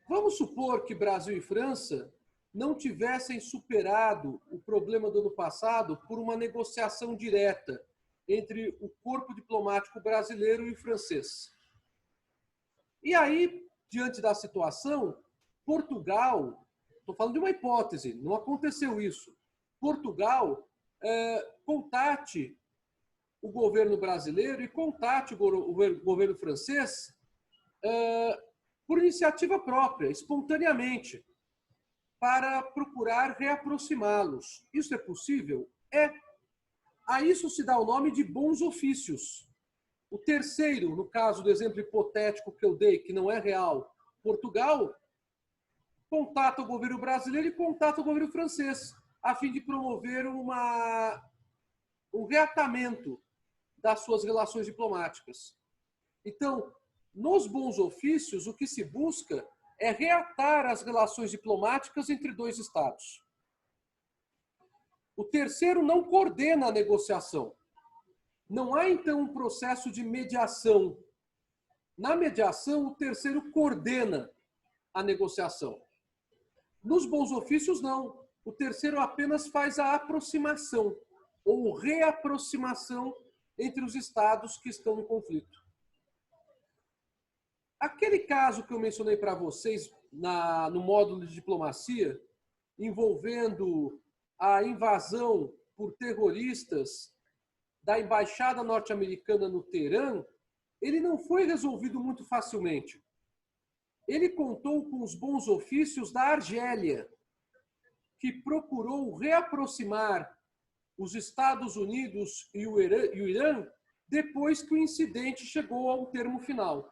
Vamos supor que Brasil e França não tivessem superado o problema do ano passado por uma negociação direta entre o corpo diplomático brasileiro e o francês. E aí, diante da situação, Portugal, estou falando de uma hipótese, não aconteceu isso, Portugal contate o governo brasileiro e contate o governo francês por iniciativa própria, espontaneamente, para procurar reaproximá-los. Isso é possível? É. A isso se dá o nome de bons ofícios. O terceiro, no caso do exemplo hipotético que eu dei, que não é real, Portugal contata o governo brasileiro e contata o governo francês, a fim de promover um reatamento das suas relações diplomáticas. Então, nos bons ofícios, o que se busca é reatar as relações diplomáticas entre dois Estados. O terceiro não coordena a negociação. Não há, então, um processo de mediação. Na mediação, o terceiro coordena a negociação. Nos bons ofícios, não. O terceiro apenas faz a aproximação ou reaproximação entre os Estados que estão em conflito. Aquele caso que eu mencionei para vocês no módulo de diplomacia, envolvendo a invasão por terroristas da embaixada norte-americana no Teherã, ele não foi resolvido muito facilmente. Ele contou com os bons ofícios da Argélia, que procurou reaproximar os Estados Unidos e o Irã depois que o incidente chegou ao termo final.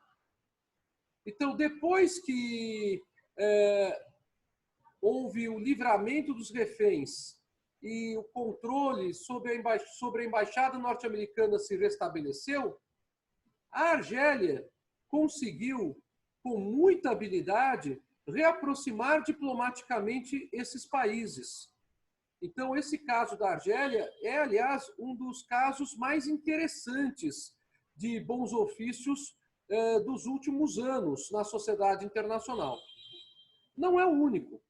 Então, depois que houve o livramento dos reféns e o controle sobre a embaixada norte-americana se restabeleceu, a Argélia conseguiu, com muita habilidade, reaproximar diplomaticamente esses países. Então, esse caso da Argélia é, aliás, um dos casos mais interessantes de bons ofícios dos últimos anos na sociedade internacional. Não é o único.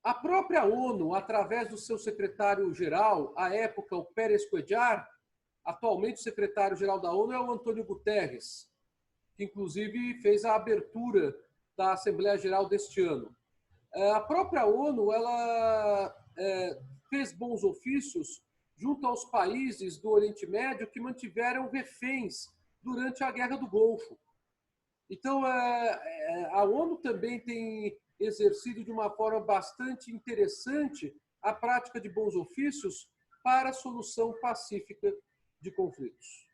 A própria ONU, através do seu secretário-geral, à época, o Pérez Cuellar, atualmente o secretário-geral da ONU é o Antônio Guterres, que inclusive fez a abertura da Assembleia Geral deste ano. A própria ONU ela fez bons ofícios junto aos países do Oriente Médio que mantiveram reféns durante a Guerra do Golfo. Então, a ONU também tem exercido de uma forma bastante interessante a prática de bons ofícios para a solução pacífica de conflitos.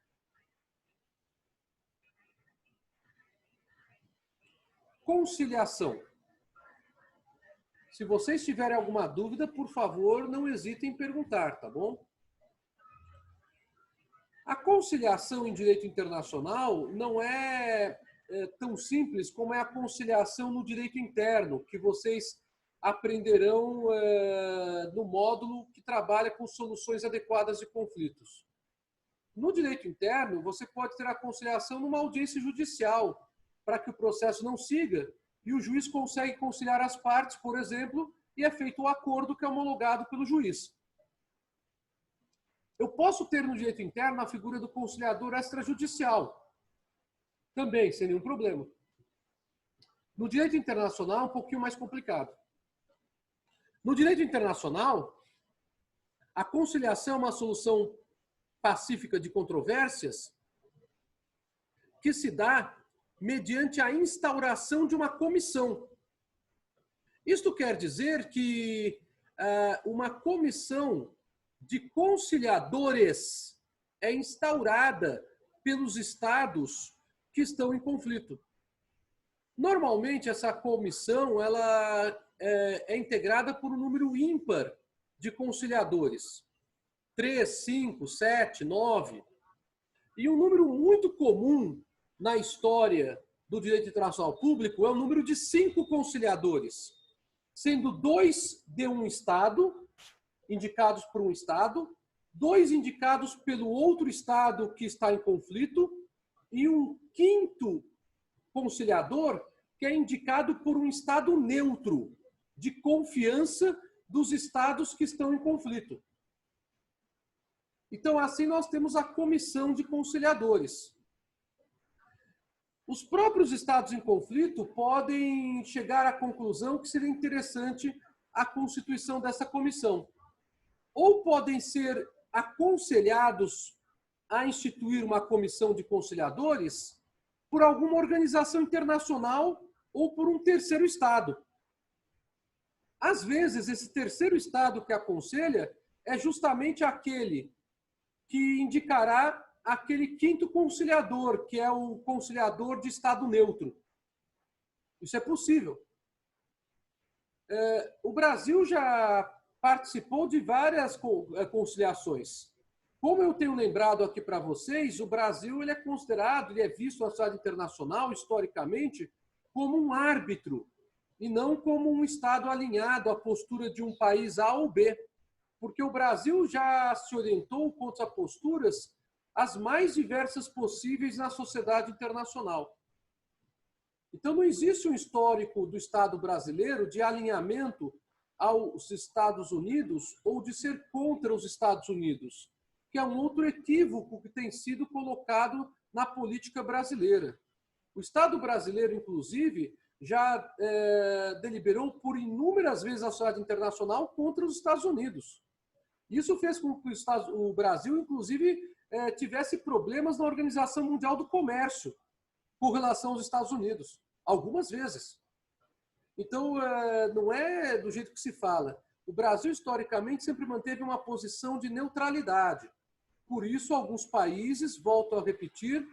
Conciliação. Se vocês tiverem alguma dúvida, por favor, não hesitem em perguntar, tá bom? A conciliação em direito internacional não é tão simples como é a conciliação no direito interno, que vocês aprenderão no módulo que trabalha com soluções adequadas de conflitos. No direito interno, você pode ter a conciliação numa audiência judicial, para que o processo não siga, e o juiz consegue conciliar as partes, por exemplo, e é feito o acordo que é homologado pelo juiz. Eu posso ter no direito interno a figura do conciliador extrajudicial, também, sem nenhum problema. No direito internacional, é um pouquinho mais complicado. No direito internacional, a conciliação é uma solução pacífica de controvérsias que se dá mediante a instauração de uma comissão. Isto quer dizer que uma comissão de conciliadores é instaurada pelos estados que estão em conflito. Normalmente, essa comissão ela é integrada por um número ímpar de conciliadores. 3, 5, 7, 9. E um número muito comum na história do direito internacional público é o número de 5 conciliadores, sendo 2 de um Estado, indicados por um Estado, 2 indicados pelo outro Estado que está em conflito, e um 5º conciliador que é indicado por um Estado neutro, de confiança dos Estados que estão em conflito. Então, assim, nós temos a comissão de conciliadores. Os próprios estados em conflito podem chegar à conclusão que seria interessante a constituição dessa comissão. Ou podem ser aconselhados a instituir uma comissão de conciliadores por alguma organização internacional ou por um terceiro estado. Às vezes, esse terceiro estado que aconselha é justamente aquele que indicará aquele 5º conciliador, que é o conciliador de Estado neutro. Isso é possível. O Brasil já participou de várias conciliações. Como eu tenho lembrado aqui para vocês, o Brasil ele é considerado, ele é visto na sociedade internacional, historicamente, como um árbitro, e não como um Estado alinhado à postura de um país A ou B. Porque o Brasil já se orientou contra posturas as mais diversas possíveis na sociedade internacional. Então, não existe um histórico do Estado brasileiro de alinhamento aos Estados Unidos ou de ser contra os Estados Unidos, que é um outro equívoco que tem sido colocado na política brasileira. O Estado brasileiro, inclusive, já deliberou por inúmeras vezes a sociedade internacional contra os Estados Unidos. Isso fez com que o Brasil, inclusive, tivesse problemas na Organização Mundial do Comércio com relação aos Estados Unidos, algumas vezes. Então, não é do jeito que se fala. O Brasil, historicamente, sempre manteve uma posição de neutralidade. Por isso, alguns países, volto a repetir,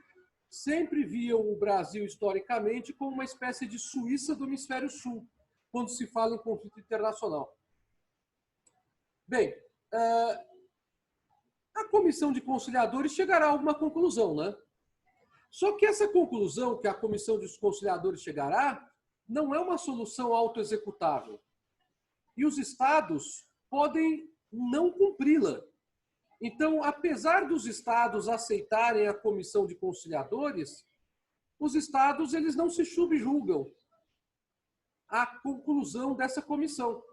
sempre viam o Brasil, historicamente, como uma espécie de Suíça do Hemisfério Sul, quando se fala em conflito internacional. Bem, a comissão de conciliadores chegará a alguma conclusão, né? Só que essa conclusão que a comissão de conciliadores chegará não é uma solução autoexecutável. E os estados podem não cumpri-la. Então, apesar dos estados aceitarem a comissão de conciliadores, os estados eles não se subjugam à conclusão dessa comissão.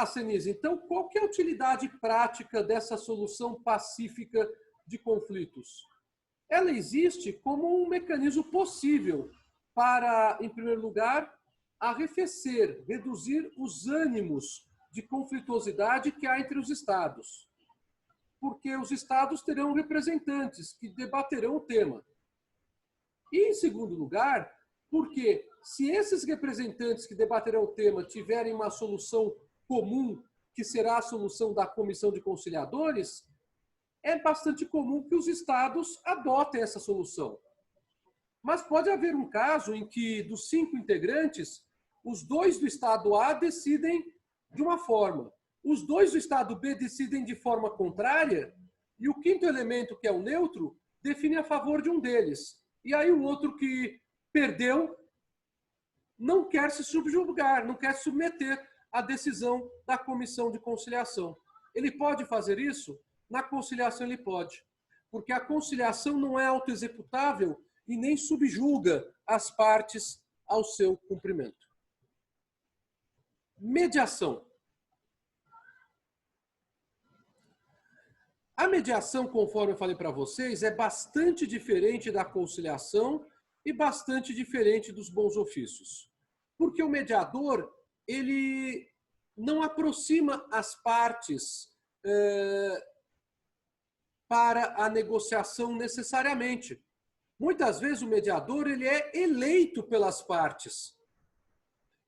Senise, então qual que é a utilidade prática dessa solução pacífica de conflitos? Ela existe como um mecanismo possível para, em primeiro lugar, arrefecer, reduzir os ânimos de conflituosidade que há entre os estados. Porque os estados terão representantes que debaterão o tema. E, em segundo lugar, porque se esses representantes que debaterão o tema tiverem uma solução comum, que será a solução da comissão de conciliadores, é bastante comum que os estados adotem essa solução. Mas pode haver um caso em que, dos 5 integrantes, Os dois do estado A decidem de uma forma. Os dois do estado B decidem de forma contrária e o quinto elemento, que é o neutro, define a favor de um deles. E aí o outro que perdeu não quer se subjugar, não quer se submeter à decisão da comissão de conciliação. Ele pode fazer isso? Na conciliação ele pode, porque a conciliação não é autoexecutável e nem subjuga as partes ao seu cumprimento. Mediação. A mediação, conforme eu falei para vocês, é bastante diferente da conciliação e bastante diferente dos bons ofícios. Porque o mediador, ele não aproxima as partes para a negociação necessariamente. Muitas vezes o mediador ele é eleito pelas partes.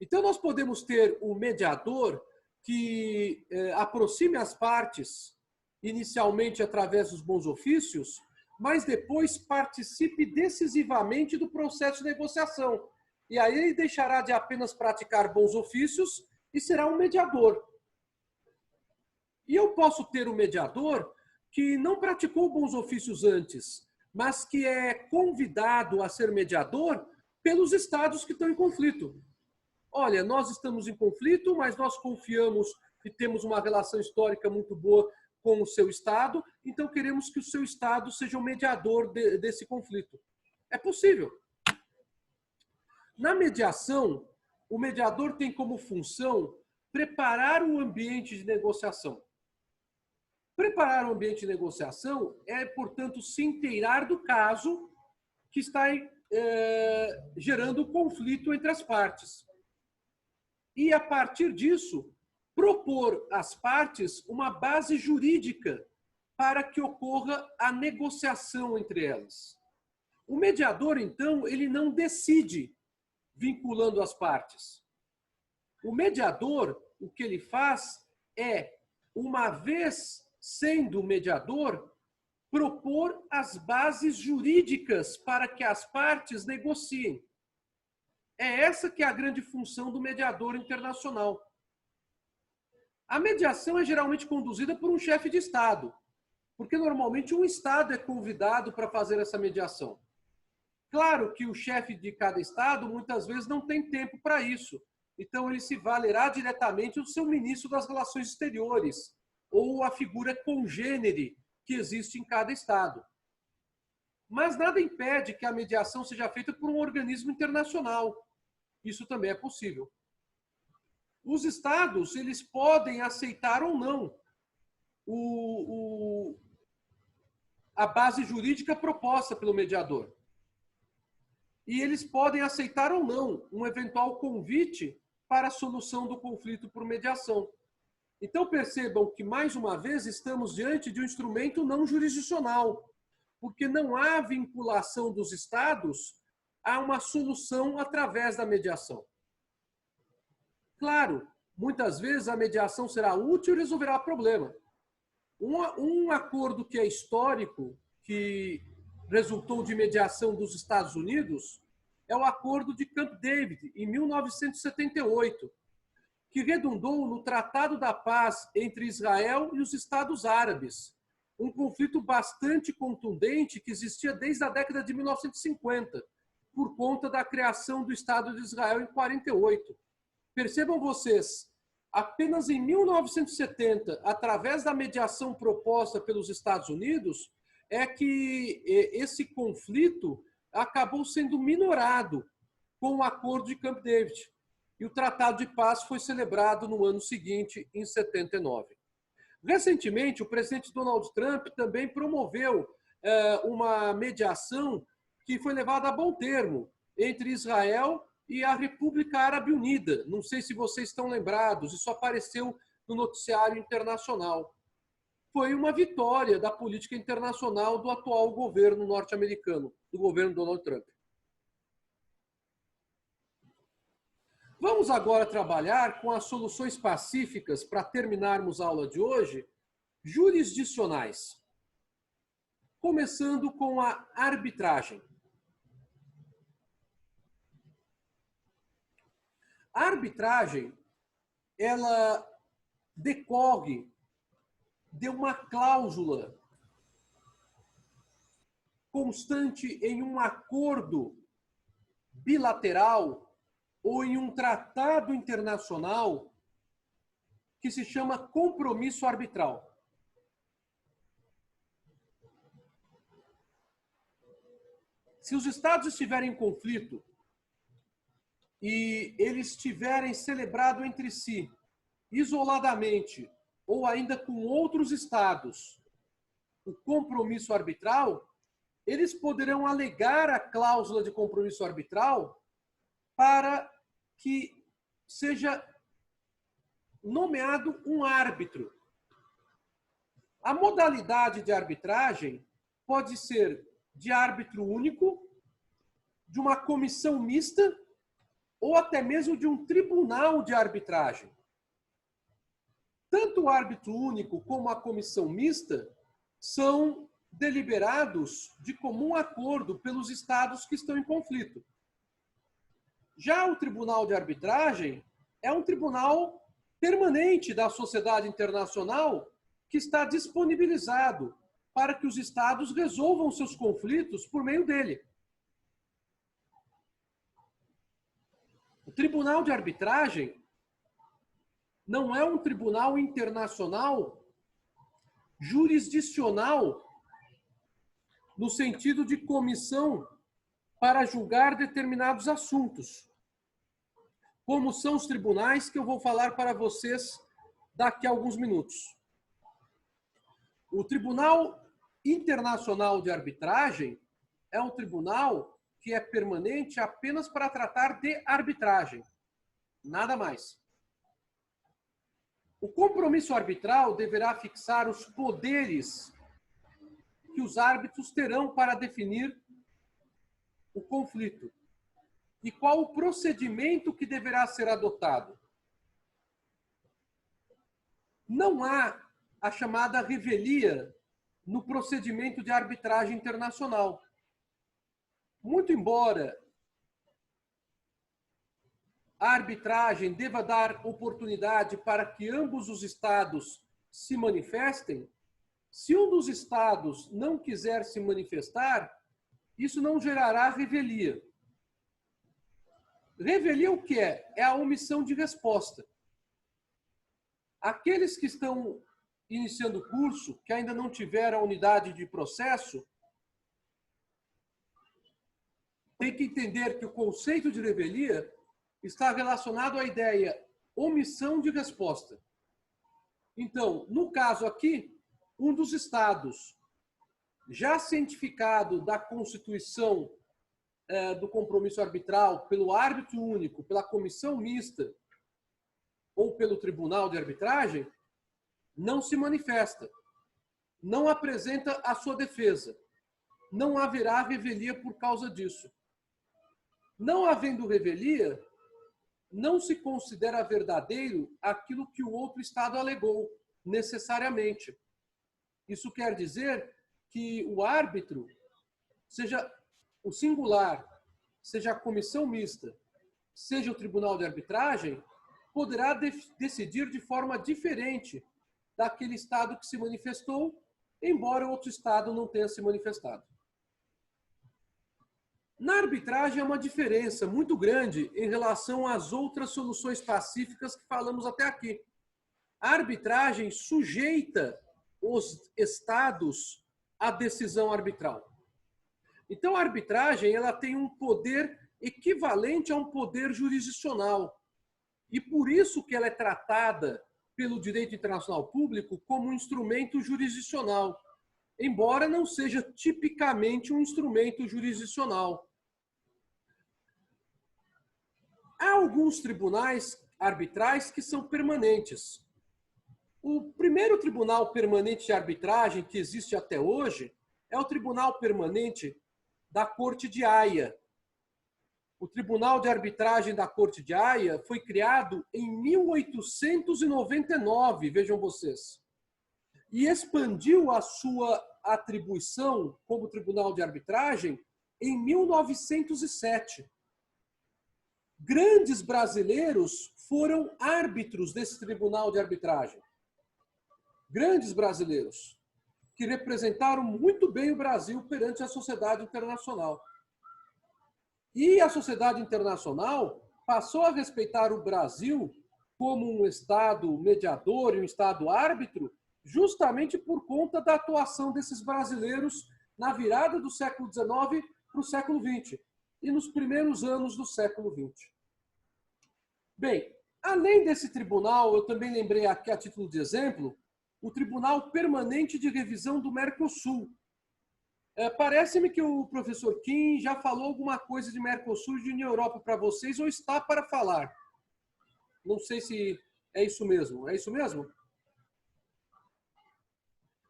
Então nós podemos ter um mediador que aproxime as partes inicialmente através dos bons ofícios, mas depois participe decisivamente do processo de negociação. E aí ele deixará de apenas praticar bons ofícios e será um mediador. E eu posso ter um mediador que não praticou bons ofícios antes, mas que é convidado a ser mediador pelos estados que estão em conflito. Olha, nós estamos em conflito, mas nós confiamos que temos uma relação histórica muito boa com o seu estado, então queremos que o seu estado seja o mediador desse conflito. É possível. Na mediação, o mediador tem como função preparar o ambiente de negociação. Preparar o ambiente de negociação é, portanto, se inteirar do caso que está gerando conflito entre as partes. E, a partir disso, propor às partes uma base jurídica para que ocorra a negociação entre elas. O mediador, então, ele não decide vinculando as partes. O mediador, o que ele faz é, uma vez sendo mediador, propor as bases jurídicas para que as partes negociem. É essa que é a grande função do mediador internacional. A mediação é geralmente conduzida por um chefe de Estado, porque normalmente um Estado é convidado para fazer essa mediação. Claro que o chefe de cada Estado muitas vezes não tem tempo para isso, então ele se valerá diretamente do seu ministro das Relações Exteriores, ou a figura congênere que existe em cada Estado. Mas nada impede que a mediação seja feita por um organismo internacional. Isso também é possível. Os Estados, eles podem aceitar ou não a base jurídica proposta pelo mediador. E eles podem aceitar ou não um eventual convite para a solução do conflito por mediação. Então percebam que, mais uma vez, estamos diante de um instrumento não jurisdicional, porque não há vinculação dos Estados a uma solução através da mediação. Claro, muitas vezes a mediação será útil e resolverá o problema. Um acordo que é histórico, que resultou de mediação dos Estados Unidos, é o Acordo de Camp David, em 1978, que redundou no Tratado da Paz entre Israel e os Estados Árabes, um conflito bastante contundente que existia desde a década de 1950, por conta da criação do Estado de Israel em 48. Percebam vocês, apenas em 1970, através da mediação proposta pelos Estados Unidos, é que esse conflito acabou sendo minorado com o Acordo de Camp David. E o Tratado de Paz foi celebrado no ano seguinte, em 79. Recentemente, o presidente Donald Trump também promoveu uma mediação que foi levada a bom termo entre Israel e a República Árabe Unida. Não sei se vocês estão lembrados, isso apareceu no noticiário internacional. Foi uma vitória da política internacional do atual governo norte-americano, do governo Donald Trump. Vamos agora trabalhar com as soluções pacíficas, para terminarmos a aula de hoje, jurisdicionais. Começando com a arbitragem. A arbitragem, ela decorre de uma cláusula constante em um acordo bilateral ou em um tratado internacional que se chama compromisso arbitral. Se os estados estiverem em conflito e eles tiverem celebrado entre si, isoladamente, ou ainda com outros estados, o compromisso arbitral, eles poderão alegar a cláusula de compromisso arbitral para que seja nomeado um árbitro. A modalidade de arbitragem pode ser de árbitro único, de uma comissão mista ou até mesmo de um tribunal de arbitragem. Tanto o árbitro único como a comissão mista são deliberados de comum acordo pelos estados que estão em conflito. Já o tribunal de arbitragem é um tribunal permanente da sociedade internacional que está disponibilizado para que os estados resolvam seus conflitos por meio dele. O tribunal de arbitragem não é um tribunal internacional jurisdicional no sentido de comissão para julgar determinados assuntos, como são os tribunais que eu vou falar para vocês daqui a alguns minutos. O Tribunal Internacional de Arbitragem é um tribunal que é permanente apenas para tratar de arbitragem, nada mais. O compromisso arbitral deverá fixar os poderes que os árbitros terão para definir o conflito e qual o procedimento que deverá ser adotado. Não há a chamada revelia no procedimento de arbitragem internacional. Muito embora a arbitragem deva dar oportunidade para que ambos os estados se manifestem, se um dos estados não quiser se manifestar, isso não gerará revelia. Revelia o que é? É a omissão de resposta. Aqueles que estão iniciando o curso, que ainda não tiveram a unidade de processo, tem que entender que o conceito de revelia está relacionado à ideia omissão de resposta. Então, no caso aqui, um dos estados já cientificado da constituição do compromisso arbitral pelo árbitro único, pela comissão mista ou pelo tribunal de arbitragem, não se manifesta, não apresenta a sua defesa. Não haverá revelia por causa disso. Não havendo revelia, não se considera verdadeiro aquilo que o outro estado alegou, necessariamente. Isso quer dizer que o árbitro, seja o singular, seja a comissão mista, seja o tribunal de arbitragem, poderá decidir de forma diferente daquele estado que se manifestou, embora o outro estado não tenha se manifestado. Na arbitragem há uma diferença muito grande em relação às outras soluções pacíficas que falamos até aqui. A arbitragem sujeita os estados à decisão arbitral. Então, a arbitragem ela tem um poder equivalente a um poder jurisdicional. E por isso que ela é tratada pelo direito internacional público como um instrumento jurisdicional, embora não seja tipicamente um instrumento jurisdicional. Há alguns tribunais arbitrais que são permanentes. O primeiro tribunal permanente de arbitragem que existe até hoje é o Tribunal Permanente da Corte de Haia. O Tribunal de Arbitragem da Corte de Haia foi criado em 1899, vejam vocês, e expandiu a sua atribuição como Tribunal de Arbitragem em 1907. grandes brasileiros foram árbitros desse tribunal de arbitragem. Grandes brasileiros, que representaram muito bem o Brasil perante a sociedade internacional. E a sociedade internacional passou a respeitar o Brasil como um Estado mediador e um Estado árbitro, justamente por conta da atuação desses brasileiros na virada do século XIX para o século XX e nos primeiros anos do século XX. Bem, além desse tribunal, eu também lembrei aqui a título de exemplo, o Tribunal Permanente de Revisão do Mercosul. Parece-me que o professor Kim já falou alguma coisa de Mercosul e de União Europa para vocês, ou está para falar. Não sei se é isso mesmo. É isso mesmo?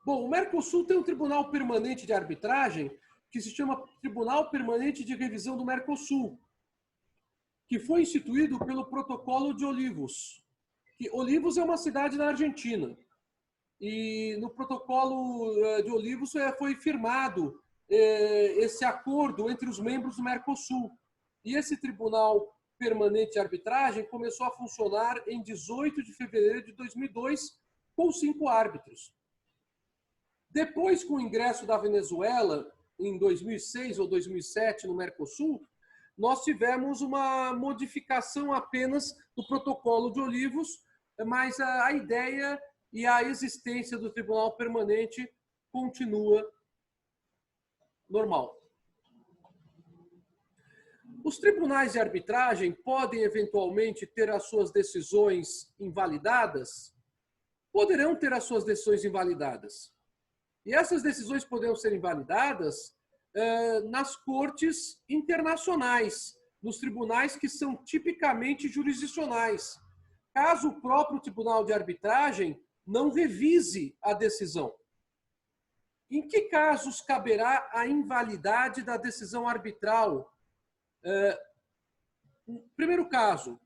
Bom, o Mercosul tem um Tribunal Permanente de Arbitragem que se chama Tribunal Permanente de Revisão do Mercosul, que foi instituído pelo Protocolo de Olivos. Olivos é uma cidade na Argentina. E no Protocolo de Olivos foi firmado esse acordo entre os membros do Mercosul. E esse Tribunal Permanente de Arbitragem começou a funcionar em 18 de fevereiro de 2002, com 5 árbitros. Depois, com o ingresso da Venezuela, em 2006 ou 2007, no Mercosul, nós tivemos uma modificação apenas do Protocolo de Olivos, mas a ideia e a existência do Tribunal Permanente continua normal. Os tribunais de arbitragem podem, eventualmente, ter as suas decisões invalidadas? Poderão ter as suas decisões invalidadas. E essas decisões poderão ser invalidadas nas cortes internacionais, nos tribunais que são tipicamente jurisdicionais, caso o próprio Tribunal de Arbitragem não revise a decisão. Em que casos caberá a invalidade da decisão arbitral? Primeiro caso,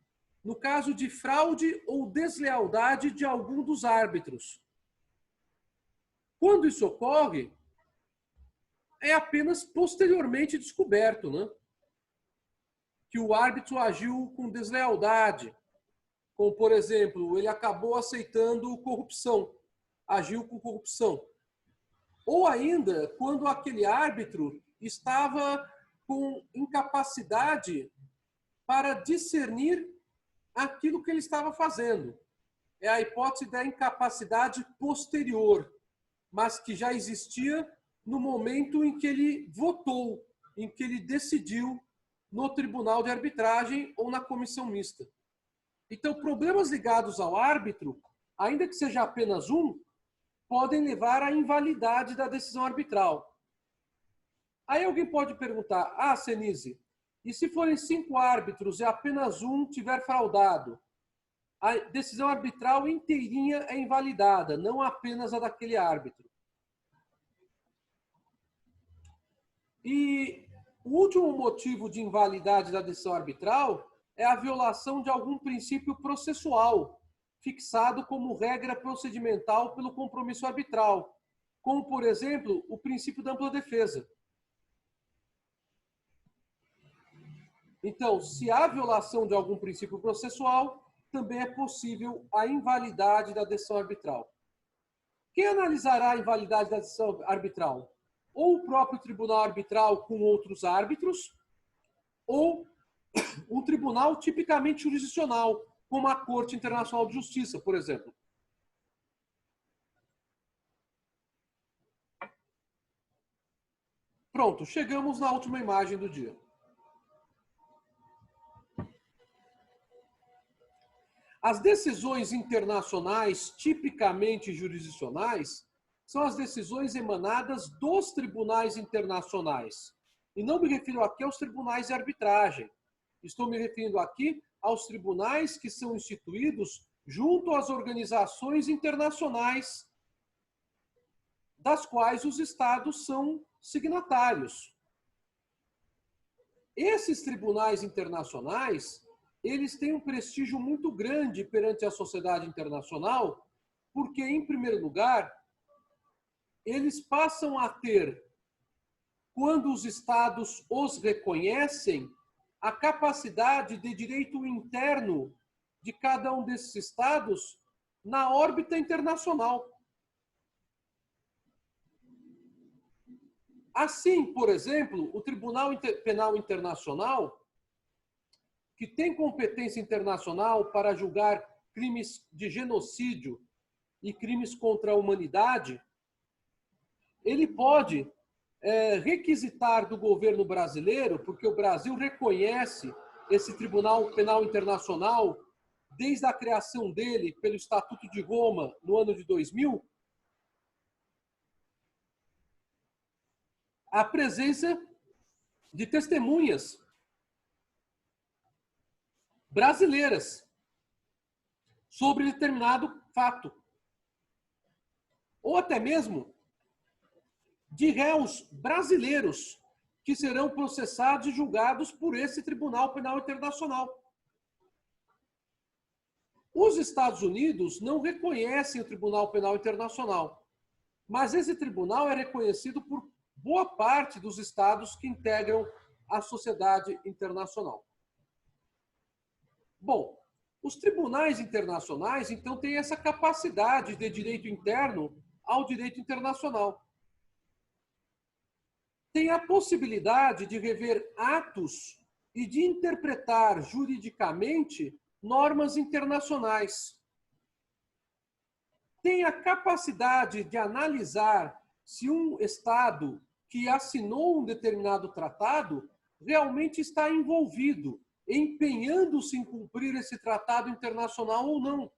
no caso de fraude ou deslealdade de algum dos árbitros. Quando isso ocorre, é apenas posteriormente descoberto, né, que o árbitro agiu com deslealdade. Como, por exemplo, ele acabou aceitando corrupção, agiu com corrupção. Ou ainda, quando aquele árbitro estava com incapacidade para discernir aquilo que ele estava fazendo. É a hipótese da incapacidade posterior, mas que já existia no momento em que ele votou, em que ele decidiu no tribunal de arbitragem ou na comissão mista. Então, problemas ligados ao árbitro, ainda que seja apenas um, podem levar à invalidade da decisão arbitral. Aí alguém pode perguntar, Senise, e se forem 5 árbitros e apenas um tiver fraudado? A decisão arbitral inteirinha é invalidada, não apenas a daquele árbitro. E o último motivo de invalidade da decisão arbitral é a violação de algum princípio processual, fixado como regra procedimental pelo compromisso arbitral, como, por exemplo, o princípio da ampla defesa. Então, se há violação de algum princípio processual, também é possível a invalidade da decisão arbitral. Quem analisará a invalidade da decisão arbitral? Ou o próprio tribunal arbitral com outros árbitros, ou um tribunal tipicamente jurisdicional, como a Corte Internacional de Justiça, por exemplo. Pronto, chegamos na última imagem do dia. As decisões internacionais, tipicamente jurisdicionais, são as decisões emanadas dos tribunais internacionais. E não me refiro aqui aos tribunais de arbitragem. Estou me referindo aqui aos tribunais que são instituídos junto às organizações internacionais, das quais os estados são signatários. Esses tribunais internacionais, eles têm um prestígio muito grande perante a sociedade internacional, porque, em primeiro lugar, eles passam a ter, quando os estados os reconhecem, a capacidade de direito interno de cada um desses estados na órbita internacional. Assim, por exemplo, o Tribunal Penal Internacional, que tem competência internacional para julgar crimes de genocídio e crimes contra a humanidade, ele pode requisitar do governo brasileiro, porque o Brasil reconhece esse Tribunal Penal Internacional desde a criação dele pelo Estatuto de Roma no ano de 2000, a presença de testemunhas brasileiras sobre determinado fato. Ou até mesmo de réus brasileiros que serão processados e julgados por esse Tribunal Penal Internacional. Os Estados Unidos não reconhecem o Tribunal Penal Internacional, mas esse tribunal é reconhecido por boa parte dos estados que integram a sociedade internacional. Bom, os tribunais internacionais, então, têm essa capacidade de direito interno ao direito internacional. Tem a possibilidade de rever atos e de interpretar juridicamente normas internacionais. Tem a capacidade de analisar se um Estado que assinou um determinado tratado realmente está envolvido, empenhando-se em cumprir esse tratado internacional ou não.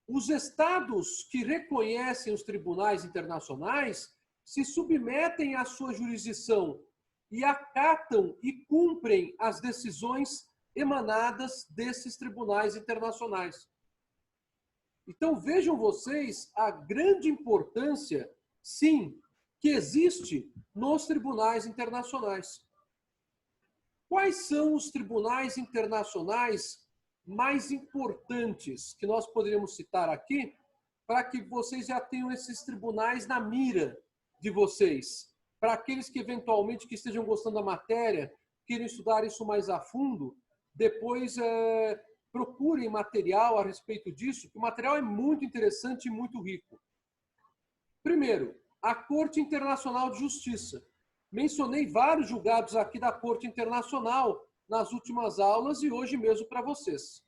Os Estados que reconhecem os tribunais internacionais se submetem à sua jurisdição e acatam e cumprem as decisões emanadas desses tribunais internacionais. Então vejam vocês a grande importância, sim, que existe nos tribunais internacionais. Quais são os tribunais internacionais mais importantes que nós poderíamos citar aqui para que vocês já tenham esses tribunais na mira de vocês? Para aqueles que eventualmente que estejam gostando da matéria, queiram estudar isso mais a fundo, depois procurem material a respeito disso, que o material é muito interessante e muito rico. Primeiro, a Corte Internacional de Justiça. Mencionei vários julgados aqui da Corte Internacional nas últimas aulas e hoje mesmo para vocês.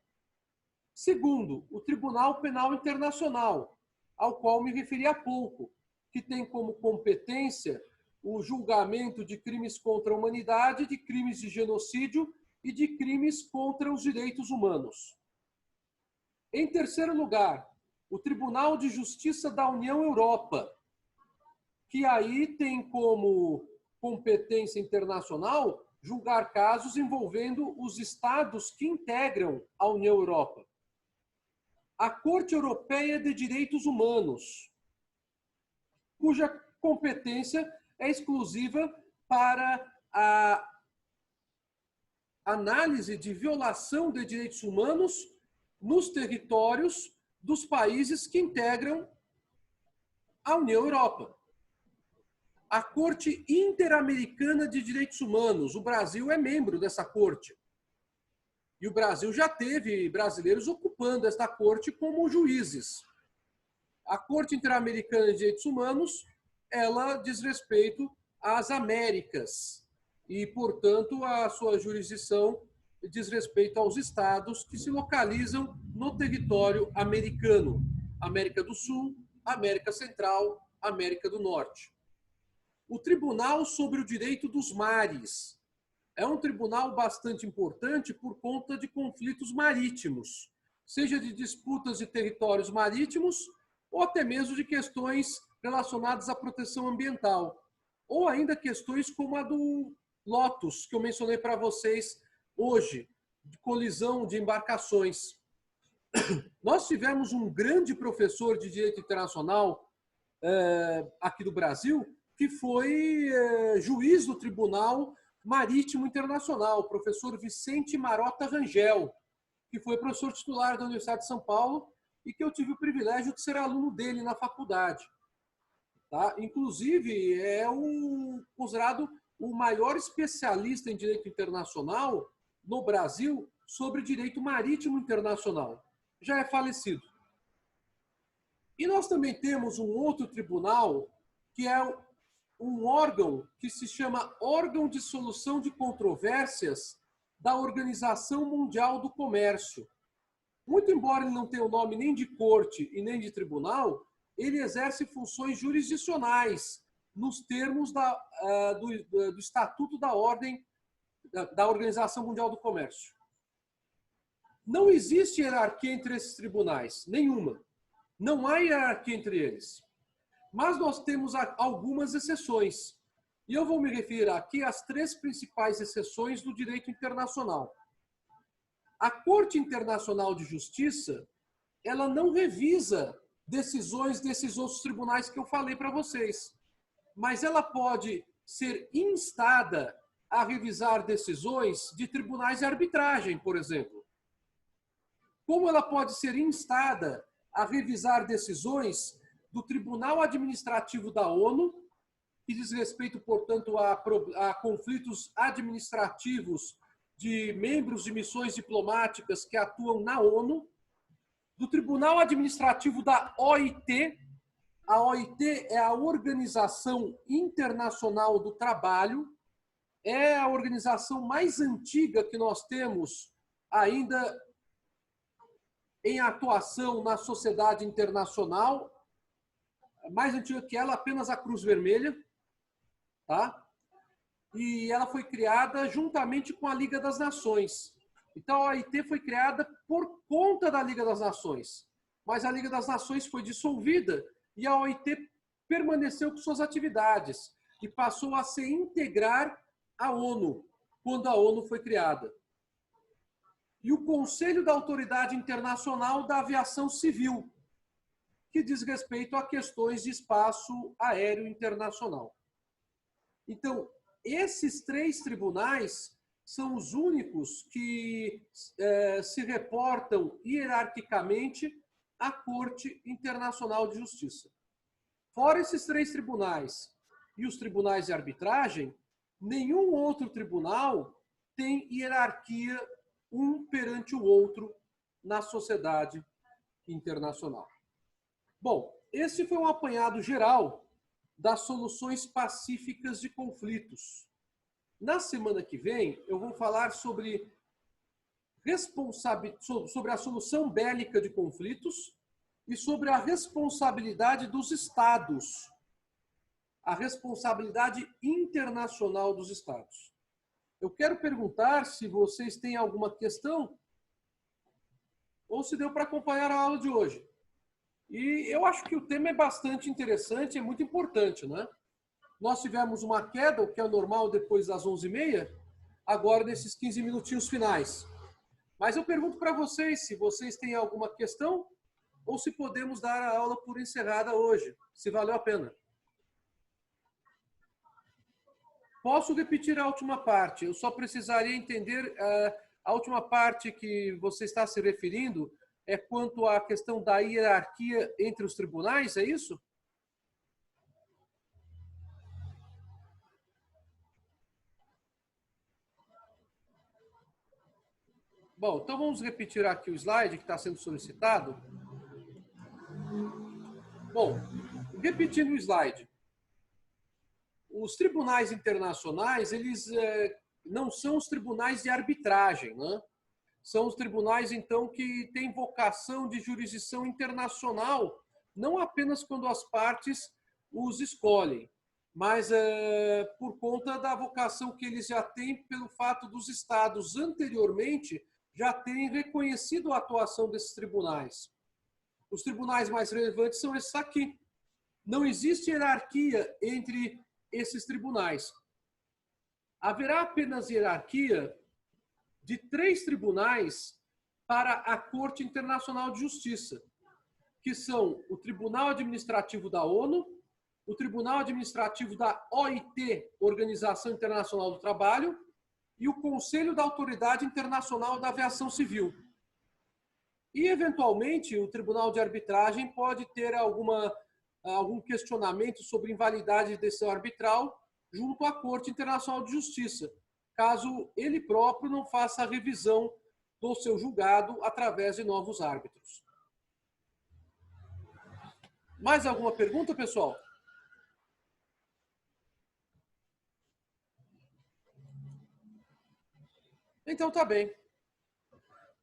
Segundo, o Tribunal Penal Internacional, ao qual me referi há pouco, que tem como competência o julgamento de crimes contra a humanidade, de crimes de genocídio e de crimes contra os direitos humanos. Em terceiro lugar, o Tribunal de Justiça da União Europeia, que aí tem como competência internacional julgar casos envolvendo os estados que integram a União Europeia. A Corte Europeia de Direitos Humanos, cuja competência é exclusiva para a análise de violação de direitos humanos nos territórios dos países que integram a União Europeia. A Corte Interamericana de Direitos Humanos, o Brasil é membro dessa corte. E o Brasil já teve brasileiros ocupando esta corte como juízes. A Corte Interamericana de Direitos Humanos, ela diz respeito às Américas e, portanto, a sua jurisdição diz respeito aos estados que se localizam no território americano, América do Sul, América Central, América do Norte. O Tribunal sobre o Direito dos Mares é um tribunal bastante importante por conta de conflitos marítimos, seja de disputas de territórios marítimos ou até mesmo de questões relacionadas à proteção ambiental, ou ainda questões como a do Lotus, que eu mencionei para vocês hoje, de colisão de embarcações. Nós tivemos um grande professor de Direito Internacional aqui do Brasil, que foi juiz do Tribunal Marítimo Internacional, o professor Vicente Marota Rangel, que foi professor titular da Universidade de São Paulo e que eu tive o privilégio de ser aluno dele na faculdade. Tá? Inclusive, é considerado o maior especialista em direito internacional no Brasil sobre direito marítimo internacional. Já é falecido. E nós também temos um outro tribunal, que é um órgão que se chama Órgão de Solução de Controvérsias da Organização Mundial do Comércio. Muito embora ele não tenha o nome nem de corte e nem de tribunal, ele exerce funções jurisdicionais nos termos do Estatuto da Ordem da Organização Mundial do Comércio. Não existe hierarquia entre esses tribunais, nenhuma. Não há hierarquia entre eles. Mas nós temos algumas exceções. E eu vou me referir aqui às 3 principais exceções do direito internacional. A Corte Internacional de Justiça, ela não revisa decisões desses outros tribunais que eu falei para vocês. Mas ela pode ser instada a revisar decisões de tribunais de arbitragem, por exemplo. Como ela pode ser instada a revisar decisões do Tribunal Administrativo da ONU, que diz respeito, portanto, a conflitos administrativos de membros de missões diplomáticas que atuam na ONU, do Tribunal Administrativo da OIT. A OIT é a Organização Internacional do Trabalho, é a organização mais antiga que nós temos ainda em atuação na sociedade internacional, mais antiga que ela, apenas a Cruz Vermelha, tá? E ela foi criada juntamente com a Liga das Nações. Então a OIT foi criada por conta da Liga das Nações, mas a Liga das Nações foi dissolvida e a OIT permaneceu com suas atividades e passou a se integrar à ONU, quando a ONU foi criada. E o Conselho da Autoridade Internacional da Aviação Civil, que diz respeito a questões de espaço aéreo internacional. Então, esses 3 tribunais são os únicos que se reportam hierarquicamente à Corte Internacional de Justiça. Fora esses 3 tribunais e os tribunais de arbitragem, nenhum outro tribunal tem hierarquia um perante o outro na sociedade internacional. Bom, esse foi um apanhado geral das soluções pacíficas de conflitos. Na semana que vem, eu vou falar sobre a solução bélica de conflitos e sobre a responsabilidade dos Estados, a responsabilidade internacional dos Estados. Eu quero perguntar se vocês têm alguma questão ou se deu para acompanhar a aula de hoje. E eu acho que o tema é bastante interessante, é muito importante, né? Nós tivemos uma queda, o que é normal depois das 11h30, agora nesses 15 minutinhos finais. Mas eu pergunto para vocês se vocês têm alguma questão ou se podemos dar a aula por encerrada hoje, se valeu a pena. Posso repetir a última parte, eu só precisaria entender a última parte que você está se referindo é quanto à questão da hierarquia entre os tribunais, é isso? Bom, então vamos repetir aqui o slide que está sendo solicitado. Bom, repetindo o slide. Os tribunais internacionais, eles não são os tribunais de arbitragem, né? São os tribunais, então, que têm vocação de jurisdição internacional, não apenas quando as partes os escolhem, mas por conta da vocação que eles já têm pelo fato dos estados anteriormente já terem reconhecido a atuação desses tribunais. Os tribunais mais relevantes são esses aqui. Não existe hierarquia entre esses tribunais. Haverá apenas hierarquia de 3 tribunais para a Corte Internacional de Justiça, que são o Tribunal Administrativo da ONU, o Tribunal Administrativo da OIT, Organização Internacional do Trabalho, e o Conselho da Autoridade Internacional da Aviação Civil. E, eventualmente, o Tribunal de Arbitragem pode ter algum questionamento sobre invalidade de decisão arbitral junto à Corte Internacional de Justiça, caso ele próprio não faça a revisão do seu julgado através de novos árbitros. Mais alguma pergunta, pessoal? Então tá bem.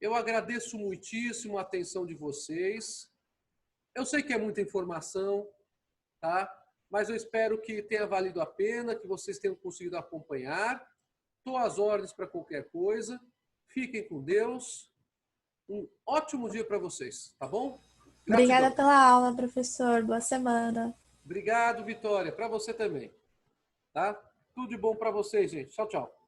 Eu agradeço muitíssimo a atenção de vocês. Eu sei que é muita informação, tá? Mas eu espero que tenha valido a pena, que vocês tenham conseguido acompanhar. Estou às ordens para qualquer coisa. Fiquem com Deus. Um ótimo dia para vocês, tá bom? Obrigada Gratidão. pela aula, professor. Boa semana. Obrigado, Vitória. Para você também, tá? Tudo de bom para vocês, gente. Tchau, tchau.